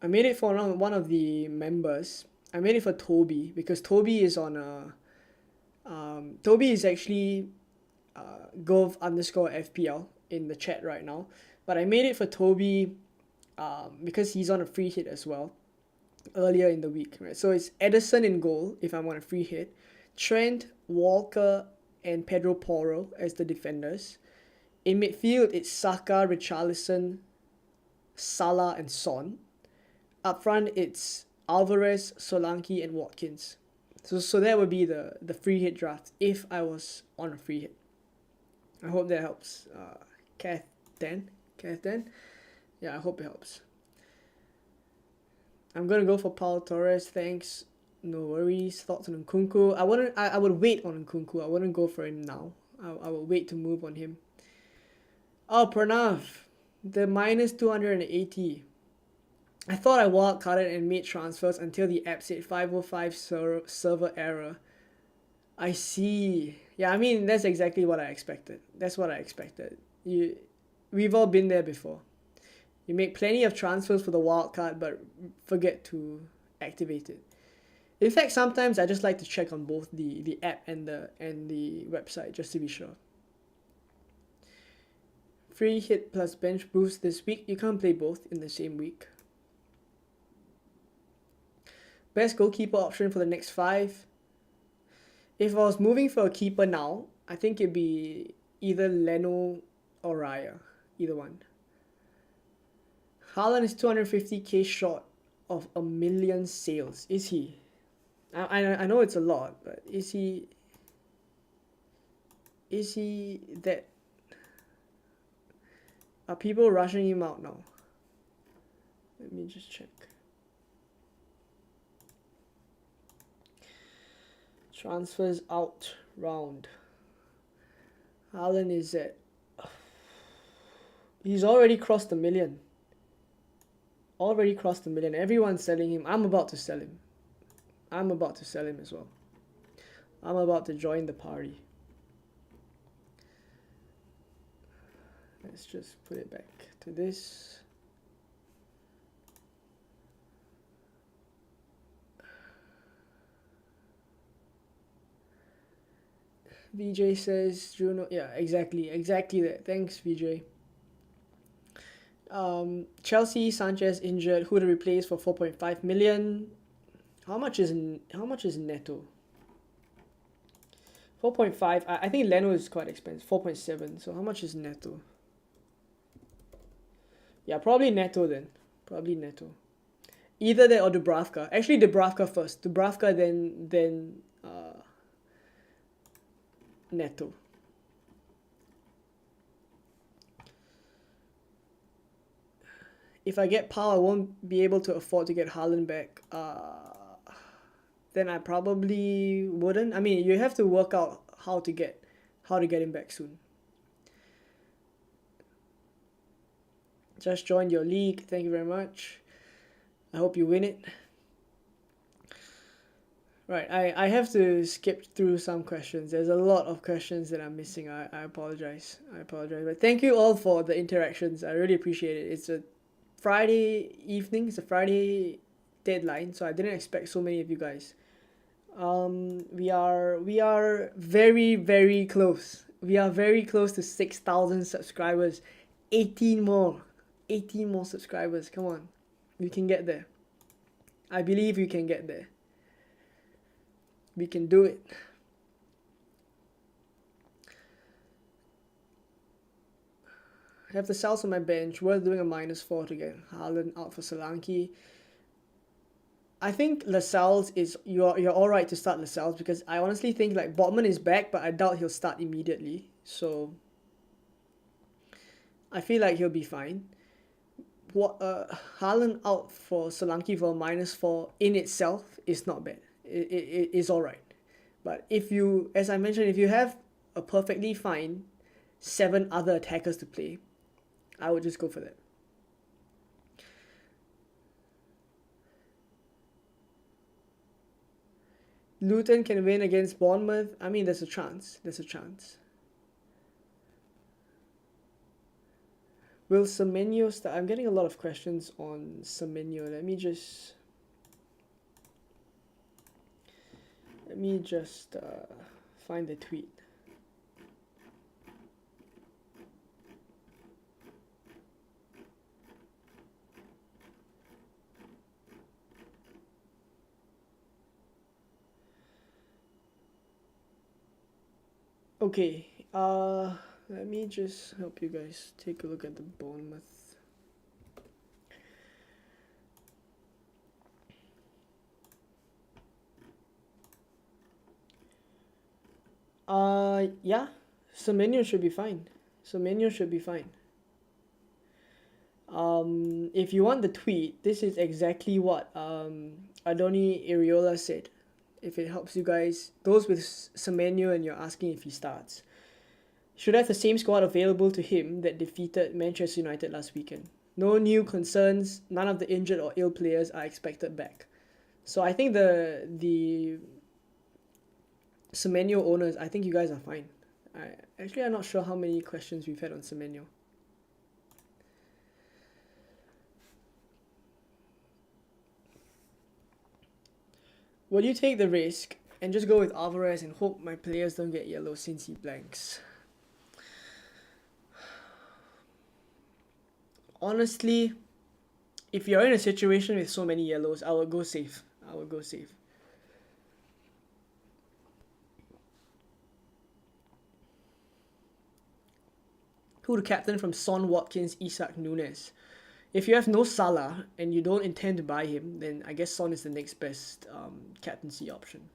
I made it for one of the members. I made it for Toby because Toby is on a Toby is actually gov_FPL in the chat right now, but I made it for Toby because he's on a free hit as well earlier in the week, right? So it's Edison in goal if I'm on a free hit, Trent, Walker, and Pedro Porro as the defenders. In midfield, it's Saka, Richarlison, Salah, and Son. Up front, it's Alvarez, Solanke, and Watkins. So that would be the free hit draft if I was on a free hit. I hope that helps. Kath Dan? Yeah, I hope it helps. I'm gonna go for Paul Torres, thanks. No worries. Thoughts on Nkunku? I would wait on Nkunku. I wouldn't go for him now. I will wait to move on him. Oh, Pranav, the -280. I thought I wildcarded and made transfers until the app said 505 server error. I see. Yeah, I mean, that's exactly what I expected. We've all been there before. You make plenty of transfers for the wildcard, but forget to activate it. In fact, sometimes I just like to check on both the app and the website just to be sure. Free hit plus bench boost this week. You can't play both in the same week. Best goalkeeper option for the next 5. If I was moving for a keeper now, I think it'd be either Leno or Raya. Either one. Haaland is 250k short of 1 million sales. Is he? I know it's a lot, but is he that... Are people rushing him out now? Let me just check. Transfers out round. Haaland is at... He's already crossed 1 million. Everyone's selling him. I'm about to sell him. As well. I'm about to join the party. Let's just put it back to this. VJ says Juno. Yeah, exactly that. Thanks, VJ. Chelsea Sanchez injured. Who to replace for 4.5 million? How much is Neto? 4.5. I think Leno is quite expensive. 4.7. So how much is Neto? Yeah, probably Neto then. Probably Neto. Either that or Dubravka. Actually, Dubravka first. Dubravka then Neto. If I get Pau, I won't be able to afford to get Haaland back. Then I probably wouldn't. I mean, you have to work out how to get him back soon. Just joined your league. Thank you very much. I hope you win it. Right, I have to skip through some questions. There's a lot of questions that I'm missing. I apologize. But thank you all for the interactions. I really appreciate it. It's a Friday evening. It's a Friday deadline, so I didn't expect so many of you guys. We are very, very close. We are very close to 6,000 subscribers. 18 more subscribers. Come on, we can get there. I believe we can get there. We can do it. I have the Sal's on my bench. Worth doing a -4 to get Haaland out for Solanke. I think Lascelles is you're all right to start Lascelles because I honestly think like Botman is back, but I doubt he'll start immediately. So I feel like he'll be fine. What Haaland out for Solanke for a -4 in itself is not bad. It is all right. But if you, as I mentioned, if you have a perfectly fine 7 other attackers to play, I would just go for that. Luton can win against Bournemouth. I mean, there's a chance. Will Semenyo start? I'm getting a lot of questions on Semenyo. Let me just find the tweet. Okay, let me just help you guys take a look at the Bournemouth. Yeah, Semenyo should be fine. If you want the tweet, this is exactly what Adoni Iriola said. If it helps you guys, those with Semenyo and you're asking if he starts, should have the same squad available to him that defeated Manchester United last weekend. No new concerns. None of the injured or ill players are expected back. So I think the Semenyo owners, I think you guys are fine. I'm not sure how many questions we've had on Semenyo. Will you take the risk and just go with Alvarez and hope my players don't get yellow since he blanks? Honestly, if you're in a situation with so many yellows, I would go safe. Who to captain from Son, Watkins, Isak, Nunes? If you have no Salah and you don't intend to buy him, then I guess Son is the next best captaincy option.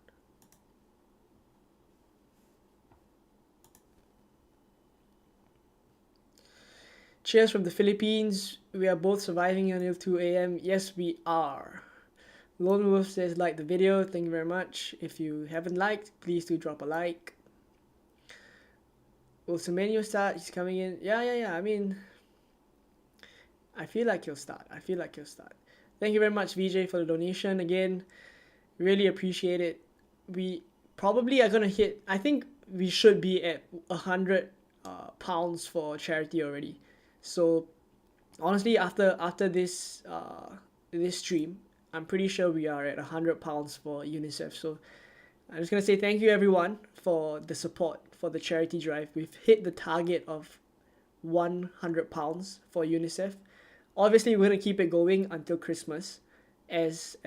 Cheers from the Philippines. We are both surviving until 2 a.m. Yes, we are. Lone Wolf says like the video. Thank you very much. If you haven't liked, please do drop a like. Will Semenyo start? He's coming in. Yeah. I mean, I feel like he'll start. Thank you very much, VJ, for the donation again. Really appreciate it. We probably are gonna hit. I think we should be at £100 for charity already. So honestly, after this this stream, I'm pretty sure we are at £100 for UNICEF. So I'm just going to say thank you everyone for the support for the charity drive. We've hit the target of £100 for UNICEF. Obviously, we're going to keep it going until Christmas as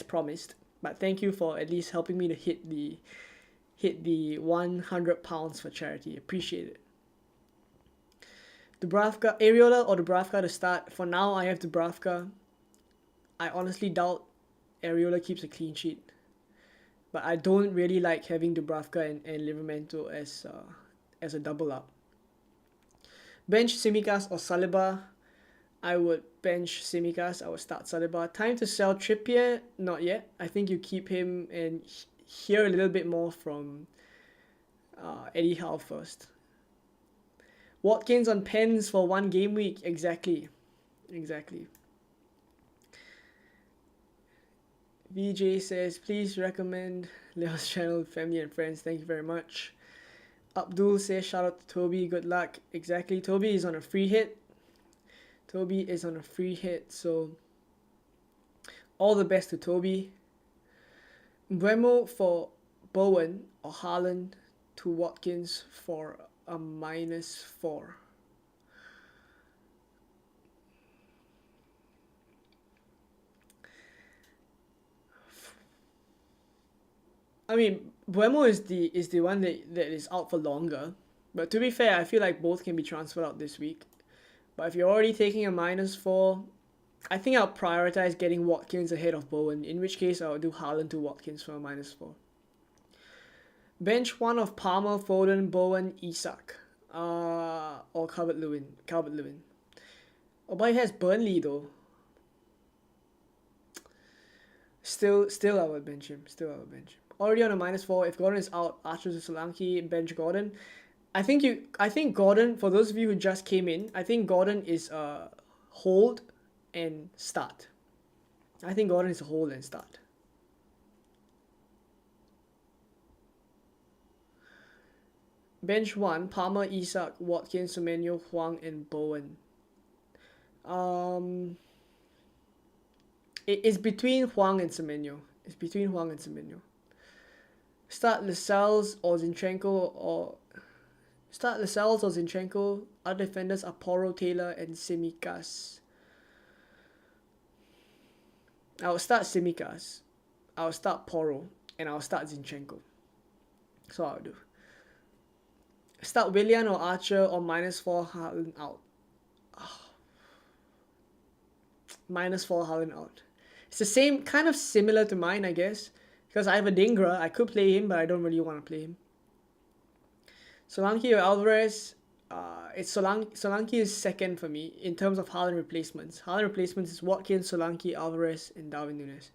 promised. But thank you for at least helping me to hit the £100 for charity. Appreciate it. Dubravka, Areola or Dubravka to start. For now, I have Dubravka. I honestly doubt Areola keeps a clean sheet. But I don't really like having Dubravka and Livramento as a double up. Bench Tsimikas or Saliba. I would bench Tsimikas. I would start Saliba. Time to sell Trippier? Not yet. I think you keep him and hear a little bit more from Eddie Howe first. Watkins on pens for 1 game week. Exactly. VJ says, please recommend Leo's channel, family and friends. Thank you very much. Abdul says, shout out to Toby. Good luck. Exactly. Toby is on a free hit. So all the best to Toby. Mbeumo for Bowen or Haaland to Watkins for a -4. I mean, Mbeumo is the one that is out for longer. But to be fair, I feel like both can be transferred out this week. But if you're already taking a -4, I think I'll prioritize getting Watkins ahead of Bowen, in which case I'll do Haaland to Watkins for a -4. Bench 1 of Palmer, Foden, Bowen, Isak. Or Calvert-Lewin. Oh, but he has Burnley though. Still I would bench him. Already on a -4. If Gordon is out, Archer to Solanke, bench Gordon. I think Gordon, for those of you who just came in, I think Gordon is a hold and start. Bench 1, Palmer, Isak, Watkins, Semenyo, Hwang, and Bowen. It's between Hwang and Semenyo. Start Lascelles or Zinchenko. Other defenders are Porro, Taylor, and Tsimikas. I'll start Tsimikas. I'll start Porro, and I'll start Zinchenko. So I'll do. Start Willian or Archer or -4 Haaland out. -4 Haaland out. It's the same, kind of similar to mine, I guess. Because I have a Dingra, I could play him, but I don't really want to play him. Solanke or Alvarez, Solanke is second for me in terms of Haaland replacements. Haaland replacements is Watkins, Solanke, Alvarez, and Darwin Núñez.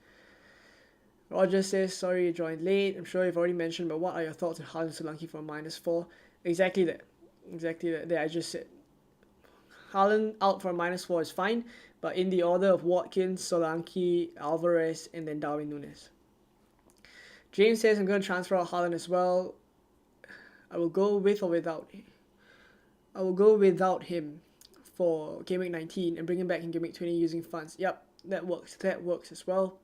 Roger says, sorry you joined late. I'm sure you've already mentioned, but what are your thoughts on Haaland Solanke for -4? Exactly that I just said. Haaland out for -4 is fine, but in the order of Watkins, Solanke, Alvarez, and then Darwin Núñez. James says, I'm going to transfer out Haaland as well. I will go with or without him for Gameweek 19 and bring him back in Gameweek 20 using funds. Yep, that works as well.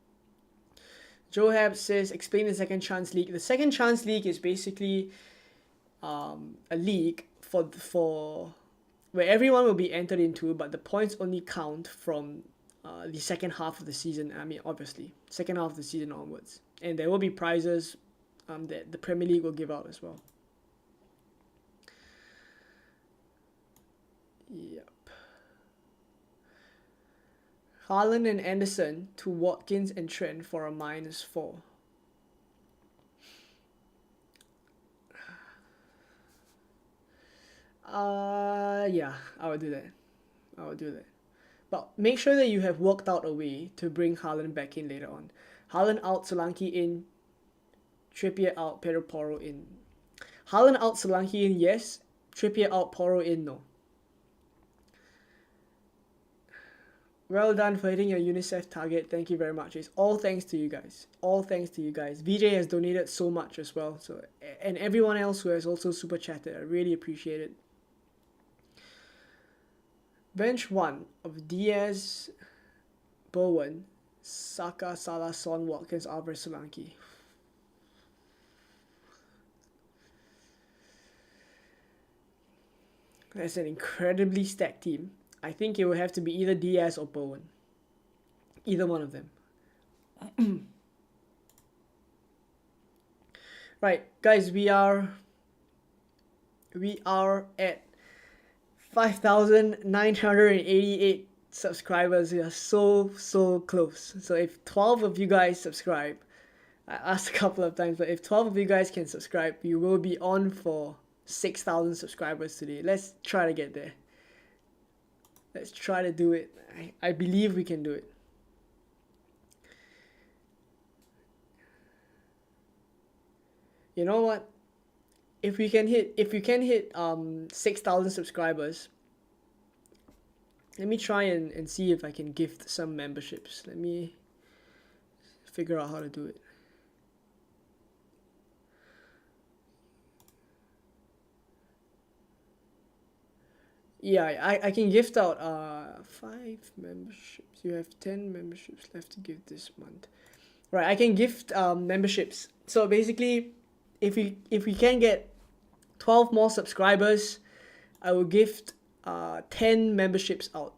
Johab says, explain the second chance league. The second chance league is basically a league for where everyone will be entered into, but the points only count from the second half of the season. I mean, obviously, second half of the season onwards. And there will be prizes that the Premier League will give out as well. Yep. Haaland and Anderson to Watkins and Trent for a -4. Yeah, I would do that. But make sure that you have worked out a way to bring Haaland back in later on. Haaland out, Solanke in, Trippier out, Pedro Porro in. Haaland out, Solanke in, yes. Trippier out, Porro in, no. Well done for hitting your UNICEF target. Thank you very much. It's all thanks to you guys. VJ has donated so much as well. So, and everyone else who has also super chatted. I really appreciate it. Bench 1 of Diaz, Bowen, Saka, Salah, Son, Watkins, Alvarez, Solanke. That's an incredibly stacked team. I think it would have to be either Diaz or Bowen. Either one of them. Right, guys, we are at 5,988 subscribers. We are so close. So if 12 of you guys subscribe, I asked a couple of times, but if 12 of you guys can subscribe, we will be on for 6,000 subscribers today. Let's try to get there. Let's try to do it. I believe we can do it. You know what? If you can hit 6,000 subscribers, let me try and see if I can gift some memberships. Let me figure out how to do it. Yeah, I can gift out 5 memberships. You have 10 memberships left to give this month. Right, I can gift memberships. So basically, if we can get 12 more subscribers, I will gift 10 memberships out.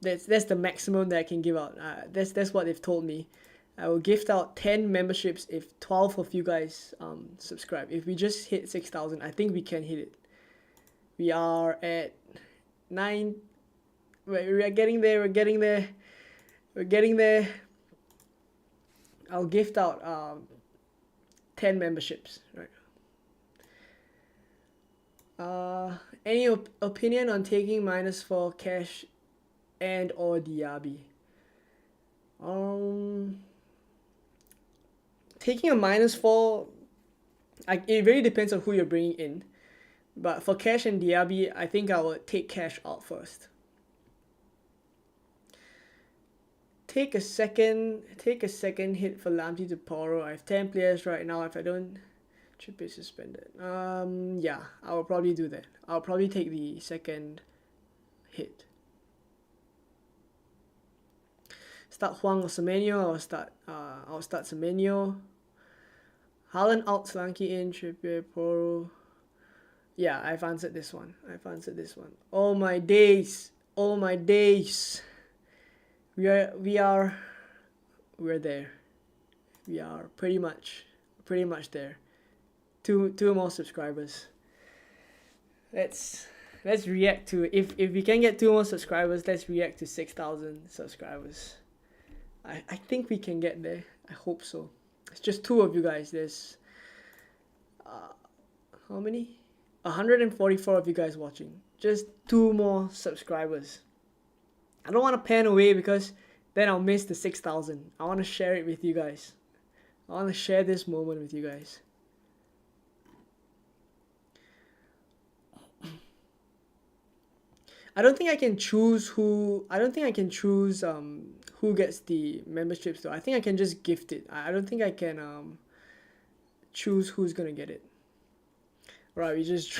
That's the maximum that I can give out. That's what they've told me. I will gift out 10 memberships if 12 of you guys subscribe. If we just hit 6,000, I think we can hit it. We are at 9. We're getting there. We're getting there. We're getting there. I'll gift out 10 memberships. Right. Any opinion on taking -4 cash and or Diaby? Taking a -4, it really depends on who you're bringing in. But for cash and Diaby, I think I would take cash out first. Take a second hit for Lamptey to Poro. I have 10 players right now. If I don't, Chip is suspended. Yeah, I will probably do that. I'll probably take the second hit. Start Huang or Semenyo. I'll start Semenyo. Haaland out, Solanke in, Trippier, Poro. Yeah, I've answered this one. Oh my days. We're there. We are pretty much there. Two more subscribers. Let's react to, if we can get 2 more subscribers, let's react to 6,000 subscribers. I think we can get there. I hope so. It's just 2 of you guys. There's how many? 144 of you guys watching. Just 2 more subscribers. I don't want to pan away because then I'll miss the 6,000. I want to share it with you guys. I want to share this moment with you guys. I don't think I can choose who gets the memberships though. I think I can just gift it. I don't think I can choose who's gonna get it. Right, we just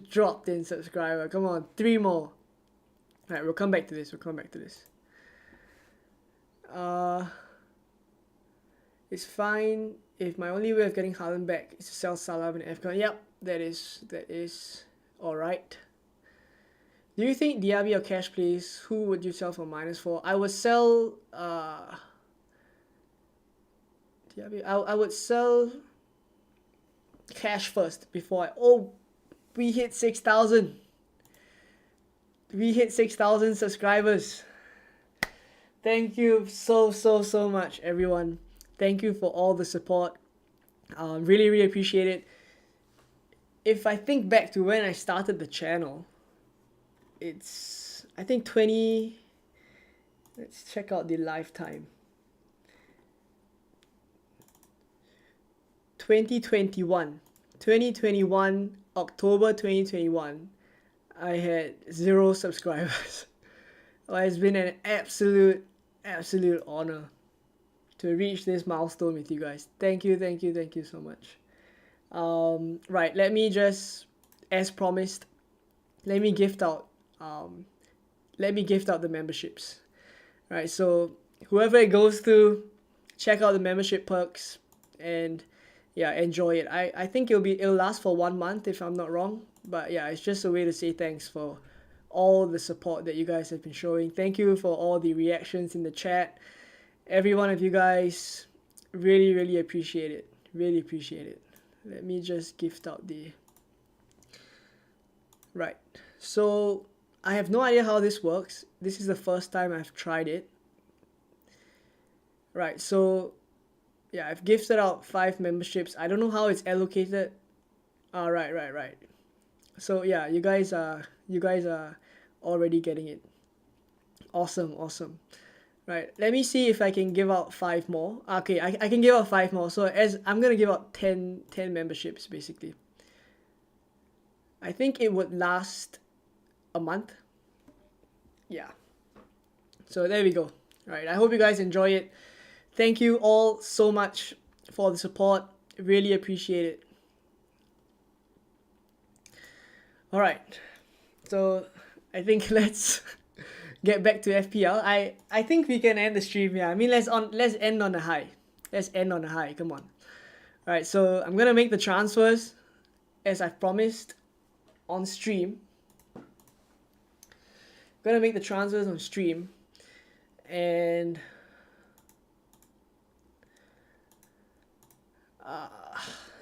dropped in subscriber. Come on, 3 more. Alright, we'll come back to this. It's fine if my only way of getting Haaland back is to sell Salah in FCon. Yep, that is alright. Do you think Diaby or cash, please? Who would you sell for -4? I would sell Diaby. I would sell cash first before we hit 6,000. We hit 6,000 subscribers. Thank you so much, everyone. Thank you for all the support. Really appreciate it. If I think back to when I started the channel, it's, I think, let's check out the lifetime. 2021, October 2021, I had 0 subscribers. Well, it's been an absolute honor to reach this milestone with you guys. Thank you so much. Right, let me just, as promised, let me gift out the memberships. Right, so whoever it goes to, check out the membership perks and yeah, enjoy it. I think it'll last for 1 month if I'm not wrong. But yeah, it's just a way to say thanks for all the support that you guys have been showing. Thank you for all the reactions in the chat. Every one of you guys, really, really appreciate it. Really appreciate it. Let me just gift out the... Right. So, I have no idea how this works. This is the first time I've tried it. Right, so... Yeah, I've gifted out 5 memberships. I don't know how it's allocated. Right. So yeah, you guys are already getting it. Awesome. Right, let me see if I can give out 5 more. Okay, I can give out 5 more. So as I'm gonna give out 10 memberships basically. I think it would last a month. Yeah. So there we go. Alright, I hope you guys enjoy it. Thank you all so much for the support. Really appreciate it. Alright, so I think let's get back to FPL. I think we can end the stream. Yeah, I mean let's end on a high. Let's end on a high. Come on. Alright, so I'm gonna make the transfers as I promised on stream. Gonna make the transfers on stream, and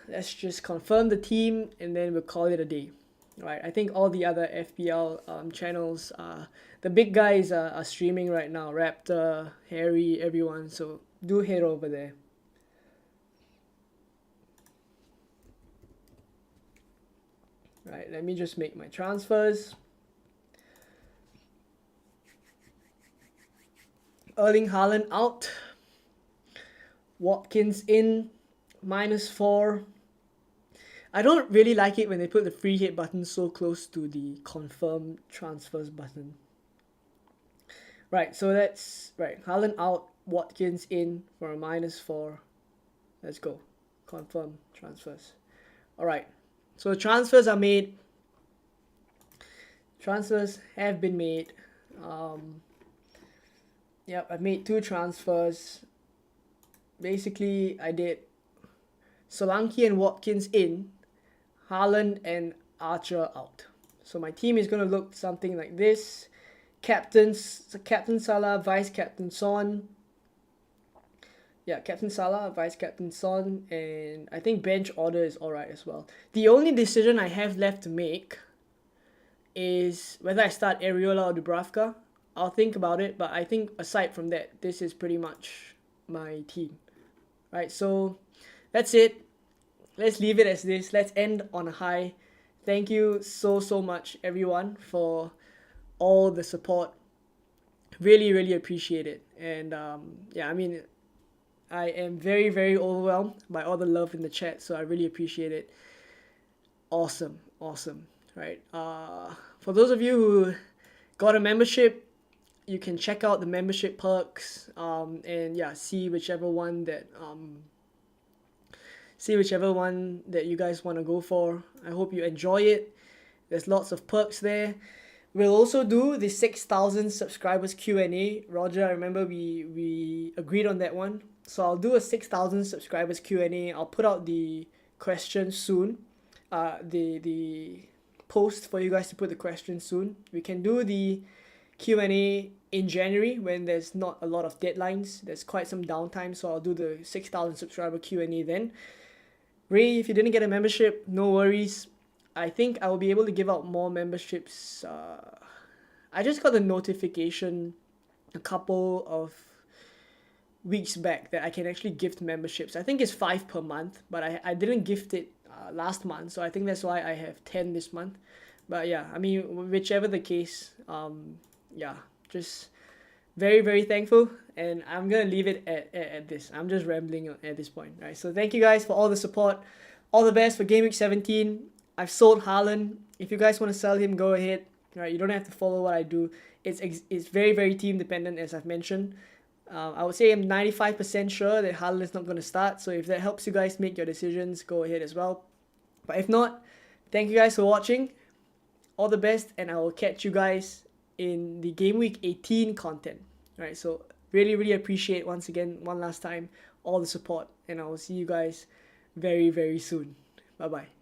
let's just confirm the team and then we'll call it a day. Right, I think all the other FPL channels, the big guys are streaming right now. Raptor, Harry, everyone. So do head over there. Right, let me just make my transfers. Erling Haaland out. Watkins in, -4. I don't really like it when they put the free hit button so close to the confirm transfers button. Right, so that's right. Haaland out, Watkins in for a -4. Let's go. Confirm transfers. Alright, so transfers are made. Transfers have been made. Yep, I've made 2 transfers. Basically, I did Solanke and Watkins in, Haaland and Archer out. So my team is going to look something like this. Captain Salah, Vice Captain Son. Yeah, Captain Salah, Vice Captain Son, and I think bench order is alright as well. The only decision I have left to make is whether I start Areola or Dubravka. I'll think about it, but I think aside from that, this is pretty much my team. Right, so that's it. Let's leave it as this. Let's end on a high. Thank you so much, everyone, for all the support. Really, really appreciate it. And yeah, I mean, I am very, very overwhelmed by all the love in the chat, so I really appreciate it. Awesome. Right. For those of you who got a membership, you can check out the membership perks. And yeah, see whichever one that you guys want to go for. I hope you enjoy it. There's lots of perks there. We'll also do the 6,000 subscribers Q&A. Roger, I remember we agreed on that one. So I'll do a 6,000 subscribers Q&A. I'll put out the questions soon. The post for you guys to put the questions soon. We can do the Q&A in January when there's not a lot of deadlines. There's quite some downtime, so I'll do the 6,000 subscriber Q&A then. Ray, if you didn't get a membership, no worries. I think I will be able to give out more memberships. I just got a notification a couple of weeks back that I can actually gift memberships. I think it's 5 per month, but I didn't gift it last month, so I think that's why I have 10 this month. But yeah, I mean, whichever the case, yeah, just very, very thankful, and I'm gonna leave it at this. I'm just rambling at this point, right? So thank you guys for all the support. All the best for Gameweek17. I've sold Haaland. If you guys want to sell him, go ahead. Right? You don't have to follow what I do. It's very, very team dependent, as I've mentioned. I would say I'm 95% sure that Haaland is not going to start. So if that helps you guys make your decisions, go ahead as well. But if not, thank you guys for watching. All the best, and I will catch you guys in the Game Week 18 content. Right? So really, really appreciate once again, one last time, all the support, and I will see you guys very, very soon. Bye-bye.